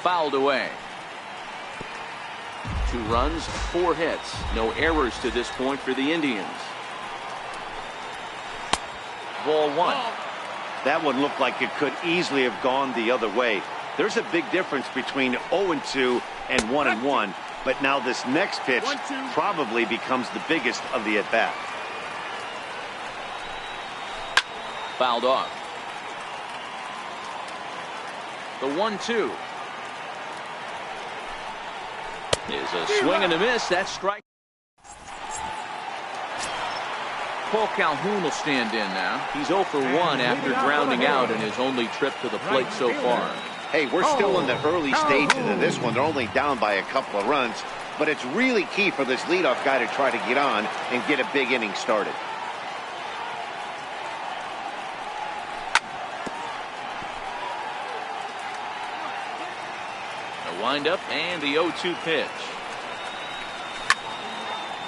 Fouled away. 2 runs, 4 hits. No errors to this point for the Indians. Ball 1. That one looked like it could easily have gone the other way. There's a big difference between 0-2 and 1-1, but now this next pitch probably becomes the biggest of the at-bat. Fouled off. The 1-2 is a swing and a miss. That's strike. Paul Calhoun will stand in now. He's 0 for 1 after grounding out in his only trip to the plate so far. Hey, we're still in the early stages of this one. They're only down by a couple of runs, but it's really key for this leadoff guy to try to get on and get a big inning started. The windup and the 0-2 pitch.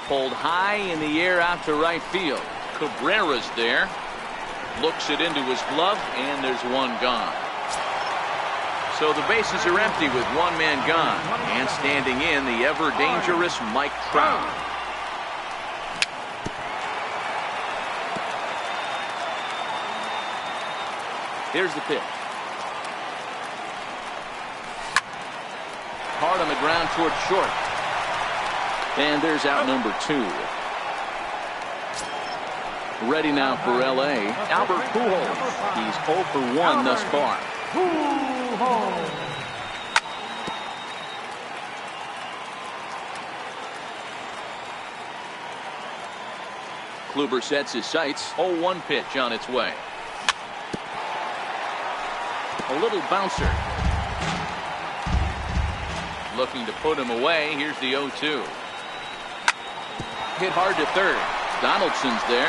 Pulled high in the air out to right field. Cabrera's there. Looks it into his glove, and there's one gone. So the bases are empty with one man gone. And standing in, the ever-dangerous Mike Trout. Here's the pitch. Hard on the ground toward short. And there's out number 2. Ready now for L.A. Albert Pujols. He's 0 for 1 thus far. Kluber sets his sights. 0-1 pitch on its way. A little bouncer. Looking to put him away. Here's the 0-2. Hit hard to third. Donaldson's there.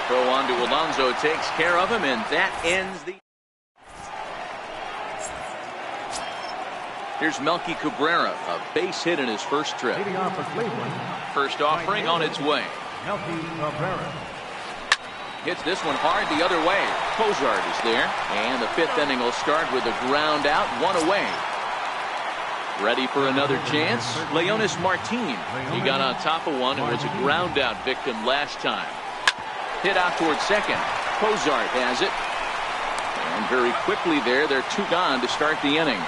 Throw on to Alonso takes care of him, and that ends the. Here's Melky Cabrera, a base hit in his first trip. First offering on its way. Melky Cabrera. Hits this one hard the other way. Cozart is there, and the 5th inning will start with a ground out, 1 away. Ready for another chance? Leonis Martin. He got on top of one and was a ground out victim last time. Hit out towards second. Cozart has it. And very quickly there, they're 2 gone to start the inning.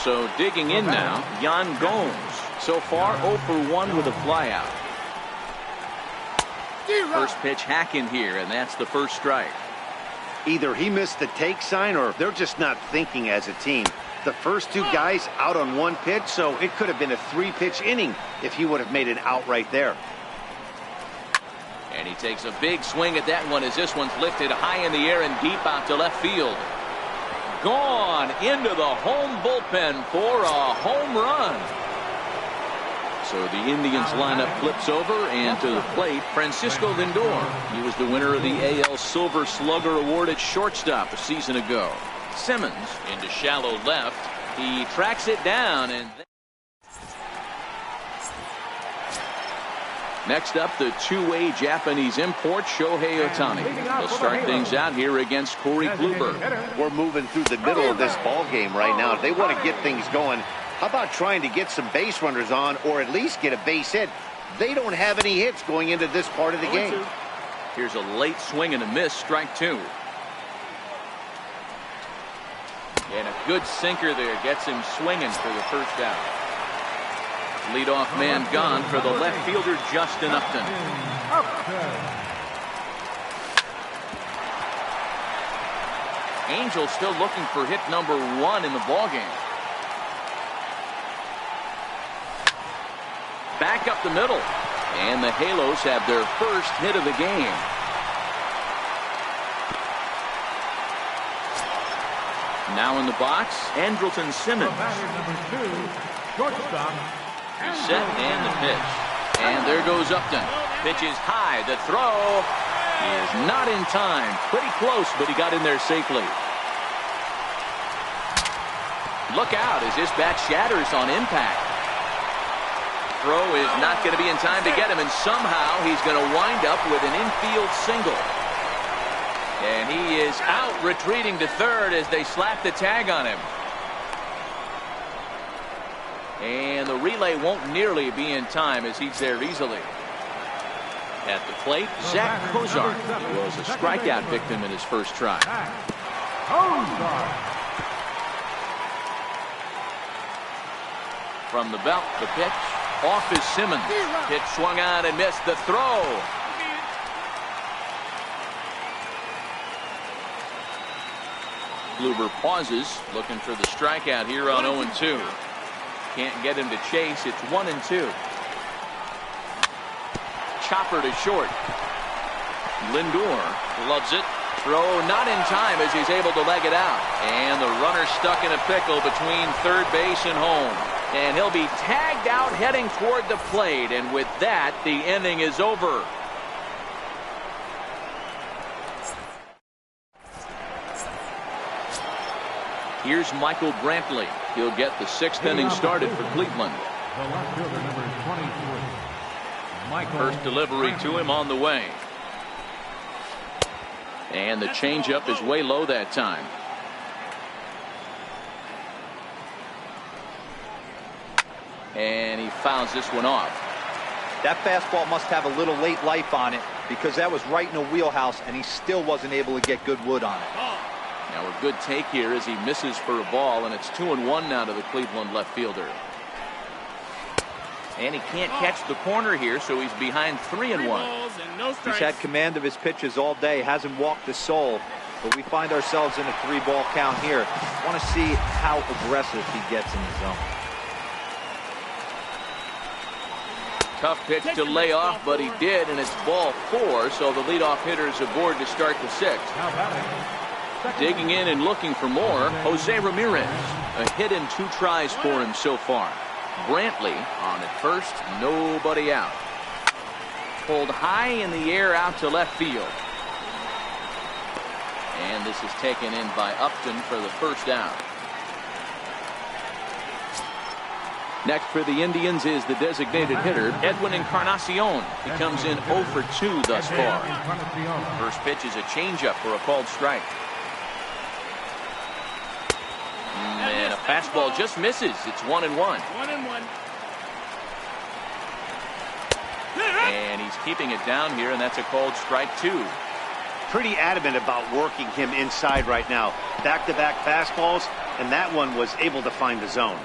So digging in now, Yan Gomes. So far 0 for 1 with a flyout. First pitch hack in here, and that's the first strike. Either he missed the take sign or they're just not thinking as a team. The first 2 guys out on 1 pitch, so it could have been a 3-pitch inning if he would have made it out right there. And he takes a big swing at that one as this one's lifted high in the air and deep out to left field. Gone into the home bullpen for a home run. So the Indians lineup flips over, and to the plate, Francisco Lindor. He was the winner of the AL Silver Slugger Award at shortstop a season ago. Simmons into shallow left. He tracks it down, and next up, the 2-way Japanese import Shohei Ohtani. They'll start things out here against Corey Kluber. We're moving through the middle of this ball game right now. If they want to get things going, how about trying to get some base runners on, or at least get a base hit? They don't have any hits going into this part of the game. Here's a late swing and a miss, strike 2. And a good sinker there gets him swinging for the first out. Leadoff man gone for the left fielder, Justin Upton. Angels still looking for hit number 1 in the ballgame. Back up the middle. And the Halos have their first hit of the game. Now in the box, Andrelton Simmons. He's set and the pitch. And there goes Upton. Pitch is high. The throw is not in time. Pretty close, but he got in there safely. Look out as this bat shatters on impact. Throw is not going to be in time to get him, and somehow he's going to wind up with an infield single. And he is out, retreating to third as they slap the tag on him. And the relay won't nearly be in time as he's there easily. At the plate, Zach Kozar was a strikeout victim in his first try. From the belt, the pitch. Off is Simmons. Pitch swung on and missed the throw. Kluber pauses, looking for the strikeout here on 0-2. Can't get him to chase. It's 1-2. Chopper to short. Lindor loves it. Throw not in time as he's able to leg it out. And the runner stuck in a pickle between third base and home. And he'll be tagged out heading toward the plate. And with that, the inning is over. Here's Michael Brantley. He'll get the 6th inning started for Cleveland. The left fielder, number 23. First delivery to him on the way. And the changeup is way low that time. And he fouls this one off. That fastball must have a little late life on it because that was right in the wheelhouse and he still wasn't able to get good wood on it. Now a good take here as he misses for a ball, and it's 2-1 now to the Cleveland left fielder. And he can't catch the corner here, so he's behind 3-1. He's had command of his pitches all day, hasn't walked a soul, but we find ourselves in a 3-ball count here. Want to see how aggressive he gets in the zone. Tough pitch to lay off, but he did, and it's ball 4, so the leadoff hitter is aboard to start the 6th. Digging in and looking for more, Jose Ramirez. A hit and 2 tries for him so far. Brantley on at first, nobody out. Pulled high in the air out to left field. And this is taken in by Upton for the first down. Next for the Indians is the designated hitter, Edwin Encarnacion. He comes in 0 for 2 thus far. First pitch is a changeup for a called strike. And a fastball just misses. It's 1-1. And he's keeping it down here, and that's a called strike 2. Pretty adamant about working him inside right now. Back-to-back fastballs, and that one was able to find the zone.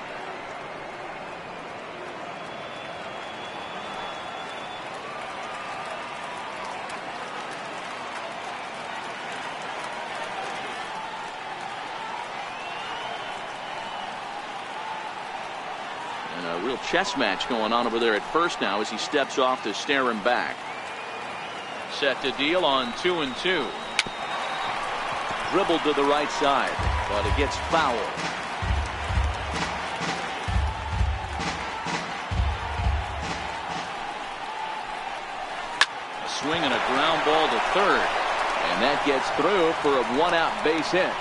A real chess match going on over there at first now as he steps off to stare him back. Set to deal on 2-2. Dribbled to the right side, but it gets fouled. A swing and a ground ball to third, and that gets through for a 1-out base hit.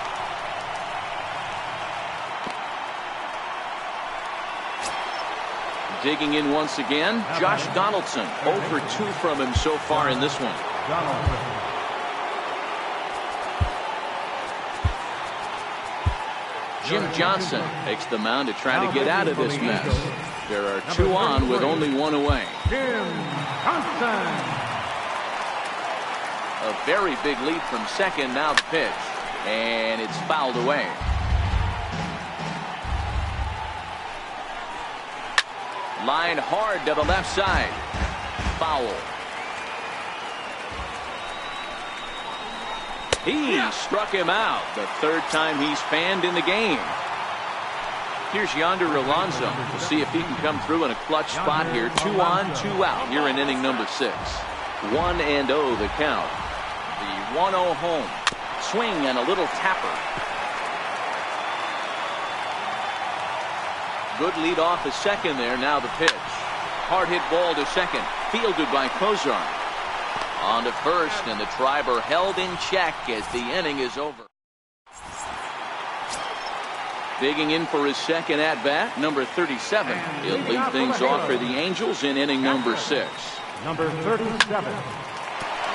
Digging in once again, Josh Donaldson. 0 for 2 from him so far in this one. Jim Johnson takes the mound to try to get out of this mess. There are 2 on with only 1 away. A very big lead from second. Now the pitch. And it's fouled away. Line hard to the left side. Foul. He struck him out. The 3rd time he's fanned in the game. Here's Yonder Alonso. We'll see if he can come through in a clutch spot here. 2 on, 2 out here in inning number 6. 1-0 the count. The 1-0 home. Swing and a little tapper. Good lead off the second there. Now the pitch. Hard hit ball to second. Fielded by Kozar. On to first, and the Triber held in check as the inning is over. Digging in for his second at bat, number 37. He'll lead things off for the Angels in inning number 6. Number 37.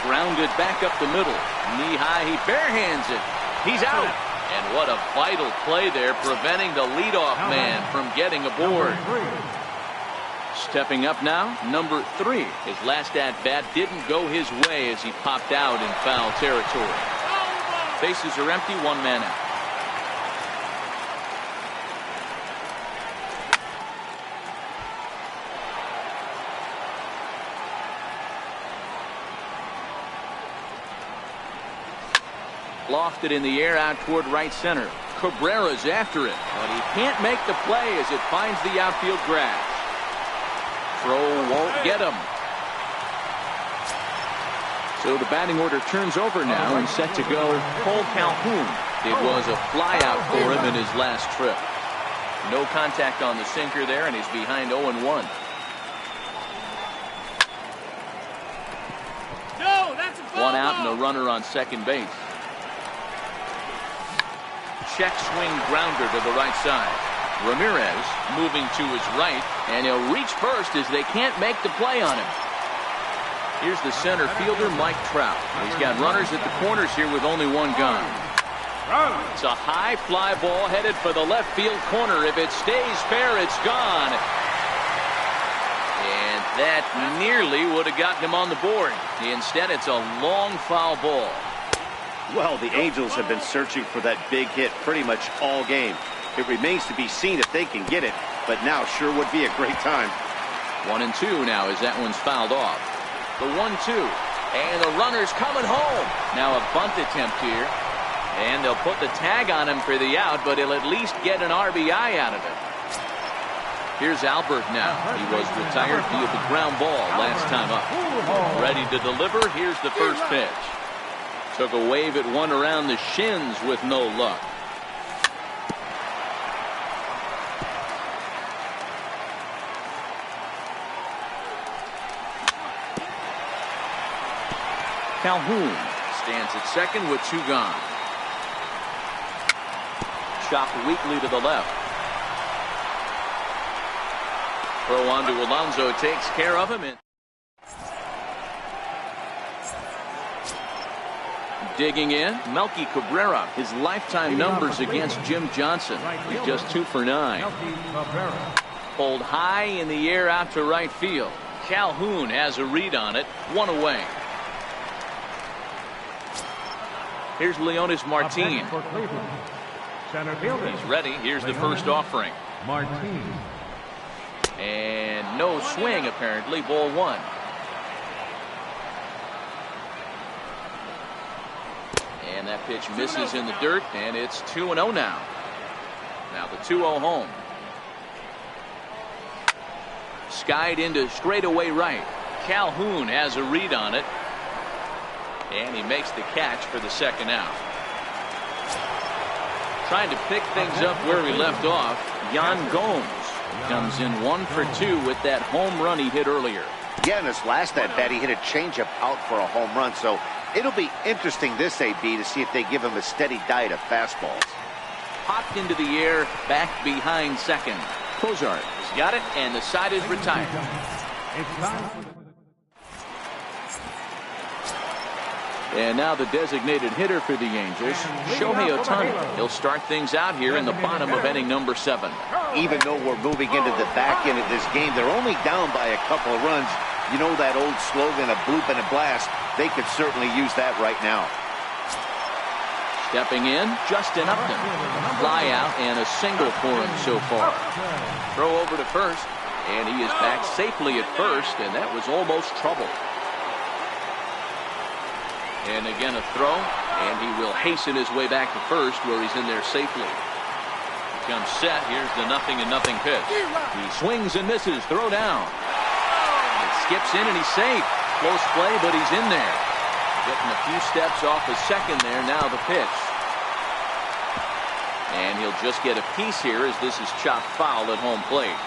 Grounded back up the middle. Knee high, he barehands it. He's out. And what a vital play there, preventing the leadoff man from getting aboard. Stepping up now, number 3. His last at-bat didn't go his way as he popped out in foul territory. Bases are empty, 1 man out. Lofted in the air out toward right center. Cabrera's after it, but he can't make the play as it finds the outfield grass. Throw won't get him. So the batting order turns over now and set to go Cole Calhoun. It was a flyout for him in his last trip. No contact on the sinker there, and he's behind 0-1. One out and a runner on second base. Check swing grounder to the right side. Ramirez moving to his right, and he'll reach first as they can't make the play on him. Here's the center fielder, Mike Trout. He's got runners at the corners here with only 1 gone. It's a high fly ball headed for the left field corner. If it stays fair, it's gone. And that nearly would have gotten him on the board. Instead, it's a long foul ball. Well, the Angels have been searching for that big hit pretty much all game. It remains to be seen if they can get it, but now sure would be a great time. 1-2 now as that one's fouled off. The 1-2, and the runner's coming home. Now a bunt attempt here, and they'll put the tag on him for the out, but he'll at least get an RBI out of it. Here's Albert now. He was retired via the ground ball last time up. Ready to deliver. Here's the first pitch. Took a wave at one around the shins with no luck. Calhoun stands at second with 2 gone. Chopped weakly to the left. Throw on to Alonso takes care of him. Digging in, Melky Cabrera. His lifetime numbers against Jim Johnson. He's just 2 for 9. Pulled high in the air out to right field. Calhoun has a read on it. 1 away. Here's Leonis Martin. He's ready. Here's the first offering. And no swing apparently. Ball 1. And that pitch misses in the dirt, and it's 2-0 now. Now the 2-0 home. Skied into straightaway right. Calhoun has a read on it. And he makes the catch for the second out. Trying to pick things up where he left off, Yan Gomes comes in 1 for 2 with that home run he hit earlier. Yeah, in his last at bat, he hit a changeup out for a home run, so it'll be interesting this AB to see if they give him a steady diet of fastballs. Popped into the air, back behind second. Cozart has got it, and the side is retired. And now the designated hitter for the Angels, Shohei Ohtani. He'll start things out here in the bottom of inning number 7. Even though we're moving into the back end of this game, they're only down by a couple of runs. You know that old slogan, a bloop and a blast. They could certainly use that right now. Stepping in, Justin Upton. Fly out and a single for him so far. Throw over to first, and he is back safely at first, and that was almost trouble. And again a throw, and he will hasten his way back to first where he's in there safely. He comes set. Here's the 0-0 pitch. He swings and misses. Throw down. It skips in and he's safe. Close play, but he's in there. Getting a few steps off the second there. Now the pitch. And he'll just get a piece here as this is chopped foul at home plate.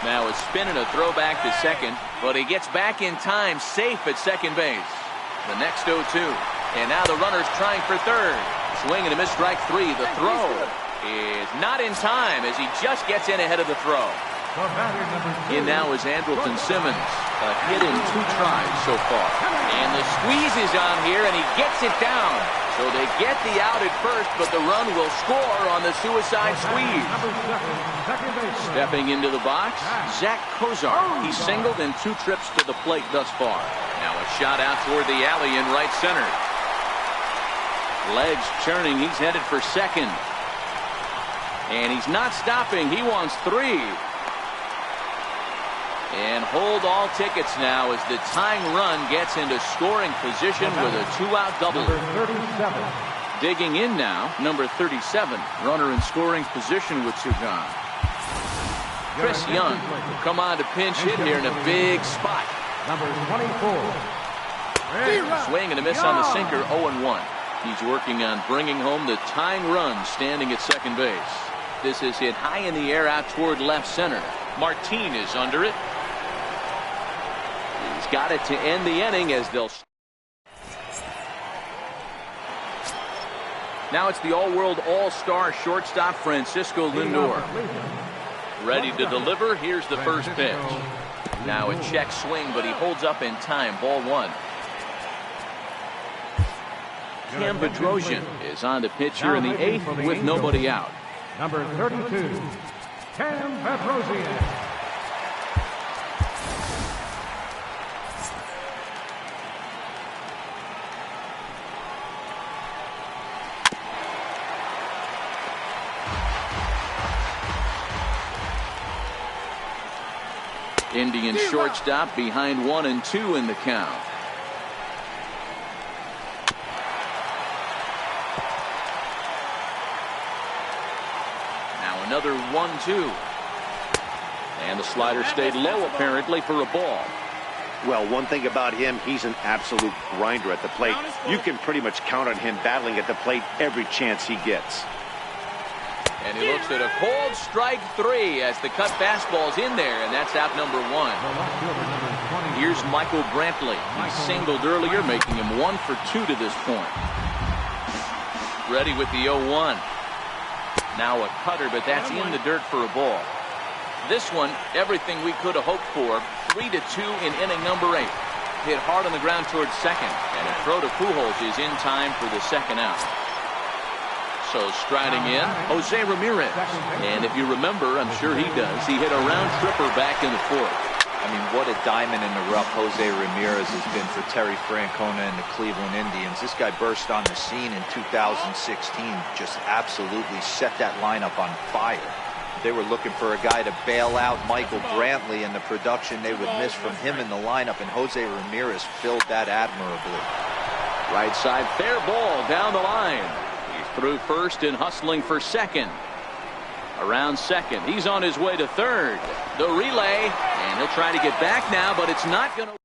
Now a spin and a throw back to second, but he gets back in time, safe at second base. The next 0-2, and now the runner's trying for third. Swing and a miss, strike 3. The throw is not in time as he just gets in ahead of the throw. In now is Andrelton Simmons, a hit in 2 tries so far. And the squeeze is on here, and he gets it down. So they get the out at first, but the run will score on the suicide squeeze. Stepping into the box, Zach Kozar. He singled in 2 trips to the plate thus far. Now a shot out toward the alley in right center. Legs churning. He's headed for second. And he's not stopping. He wants 3. And hold all tickets now as the tying run gets into scoring position with a 2-out double. Digging in now, number 37, runner in scoring position with 2 gone. Chris Young will come on to pinch hit here in a big spot. Number 24. Swing and a miss on the sinker, 0-1. He's working on bringing home the tying run standing at second base. This is hit high in the air out toward left center. Martin is under it. He's got it to end the inning as they'll. Now it's the all-world all-star shortstop Francisco Lindor. Ready to deliver. Here's the first pitch. Now a check swing, but he holds up in time. Ball 1. Cam Bedrosian is on the pitch here in the 8th with nobody out. Number 32, Cam Bedrosian. Indian shortstop behind 1 and 2 in the count. Now another 1-2. And the slider stayed low apparently for a ball. Well, one thing about him, he's an absolute grinder at the plate. You can pretty much count on him battling at the plate every chance he gets. And he looks at a cold strike 3 as the cut fastball's in there, and that's out number 1. Here's Michael Brantley. He singled earlier, making him 1 for 2 to this point. Ready with the 0-1. Now a cutter, but that's in the dirt for a ball. This one, everything we could have hoped for. 3-2 in inning number 8. Hit hard on the ground towards second, and a throw to Pujols is in time for the second out. So striding in, Jose Ramirez. And if you remember, I'm sure he does, he hit a round tripper back in the 4th. I mean, what a diamond in the rough Jose Ramirez has been for Terry Francona and the Cleveland Indians. This guy burst on the scene in 2016, just absolutely set that lineup on fire. They were looking for a guy to bail out Michael Brantley, and the production they would miss from him in the lineup, and Jose Ramirez filled that admirably. Right side, fair ball down the line. Through first and hustling for second. Around second. He's on his way to third. The relay. And he'll try to get back now, but it's not going to.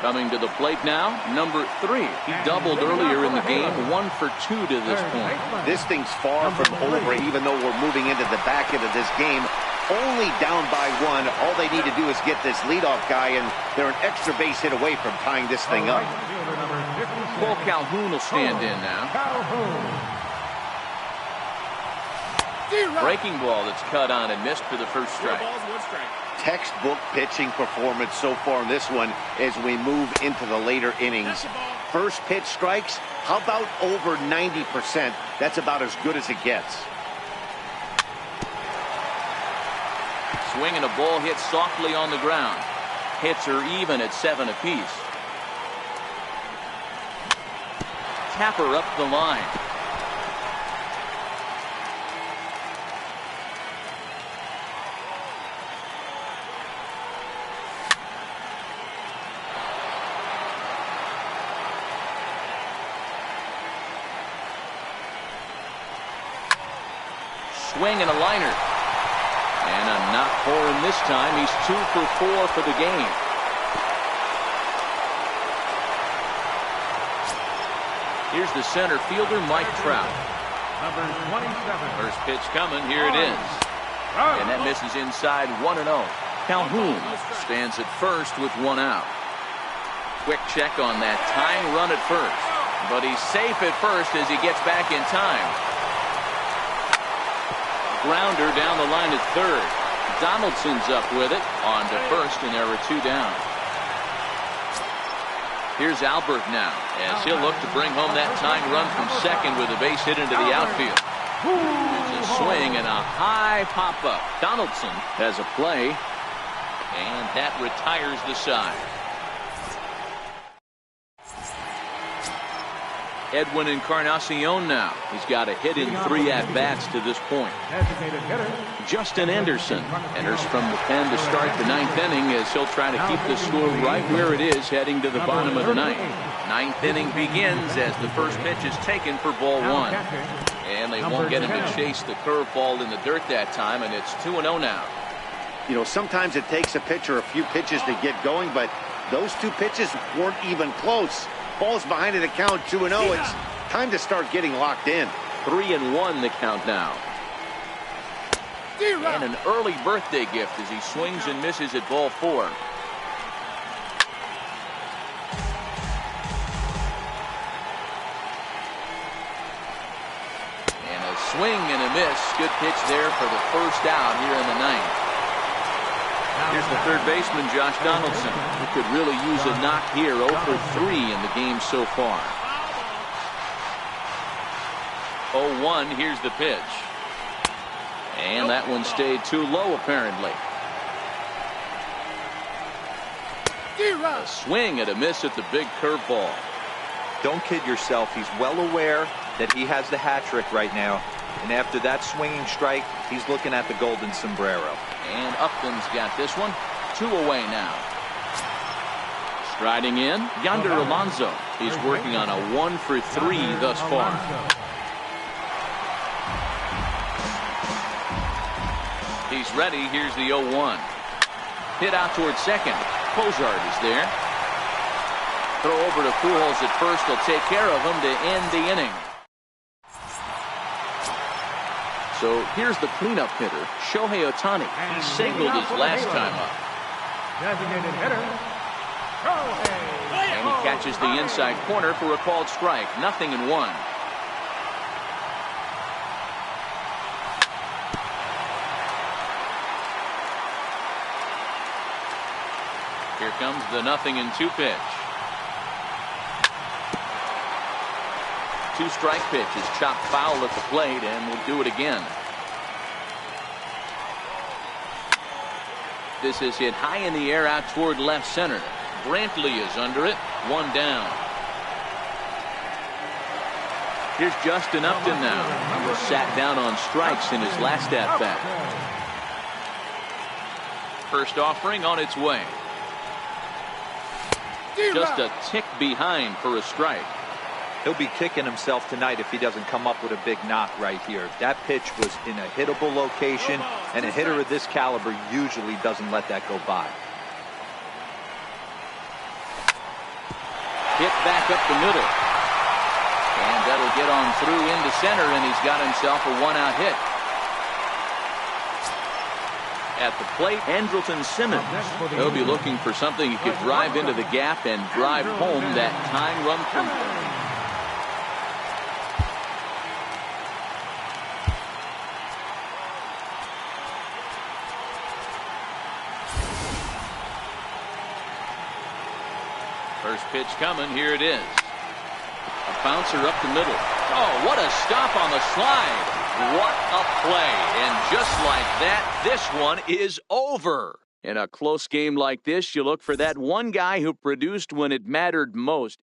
Coming to the plate now, number 3. He doubled earlier in the game. 1 for 2 to this point. This thing's far from over, even though we're moving into the back end of this game. Only down by 1. All they need to do is get this leadoff guy, and they're an extra base hit away from tying this thing up. Cole Calhoun will stand in now. Breaking ball that's cut on and missed for the first strike. Textbook pitching performance so far in this one as we move into the later innings. First pitch strikes, how about over 90%? That's about as good as it gets. Swing and a ball hit softly on the ground. Hits are even at 7 apiece. Tapper up the line. Swing and a liner. And a knock for him this time. He's 2 for 4 for the game. Here's the center fielder, Mike Trout. Number 27. First pitch coming. Here it is. And that misses inside 1-0. Calhoun stands at first with 1 out. Quick check on that tying run at first. But he's safe at first as he gets back in time. Grounder down the line at third. Donaldson's up with it. On to first, and there are 2 down. Here's Albert now. As he'll look to bring home that tying run from second with a base hit into the outfield. There's a swing and a high pop-up. Donaldson has a play, and that retires the side. Edwin Encarnacion now. He's got a hit in 3 at-bats to this point. Justin Anderson enters from the pen to start the 9th inning as he'll try to keep the score right where it is heading to the bottom of the 9th. 9th inning begins as the first pitch is taken for ball 1. And they won't get him to chase the curveball in the dirt that time, and it's 2-0 now. You know, sometimes it takes a pitcher a few pitches to get going, but those 2 pitches weren't even close. Ball's behind an account 2-0. It's time to start getting locked in. 3-1 the count now. And an early birthday gift as he swings and misses at ball 4. And a swing and a miss. Good pitch there for the first out here in the 9th. Here's the third baseman, Josh Donaldson, who could really use a knock here. 0 for 3 in the game so far. 0-1, here's the pitch. And that one stayed too low, apparently. A swing and a miss at the big curveball. Don't kid yourself. He's well aware that he has the hat trick right now. And after that swinging strike, he's looking at the golden sombrero. And Upton's got this one. 2 away now. Striding in, Yonder Alonso. He's working on a 1 for 3 thus far. He's ready. Here's the 0-1. Hit out towards second. Cozart is there. Throw over to Pujols at first. Will take care of him to end the inning. So here's the cleanup hitter, Shohei Ohtani. He singled his last time up. Designated hitter, Shohei. And he catches the inside corner for a called strike. 0-1. Here comes the 0-2 pitch. 2-strike pitch is chopped foul at the plate, and we'll do it again. This is hit high in the air out toward left center. Brantley is under it. 1 down. Here's Justin Upton now. He was sat down on strikes in his last at-bat. First offering on its way. Just a tick behind for a strike. He'll be kicking himself tonight if he doesn't come up with a big knock right here. That pitch was in a hittable location, and a hitter of this caliber usually doesn't let that go by. Hit back up the middle. And that'll get on through into center, and he's got himself a 1-out hit. At the plate, Andrelton Simmons. He'll be looking for something he could drive into the gap and drive home that tying run from First pitch coming. Here it is. A bouncer up the middle. Oh, what a stop on the slide. What a play. And just like that, this one is over. In a close game like this, you look for that one guy who produced when it mattered most.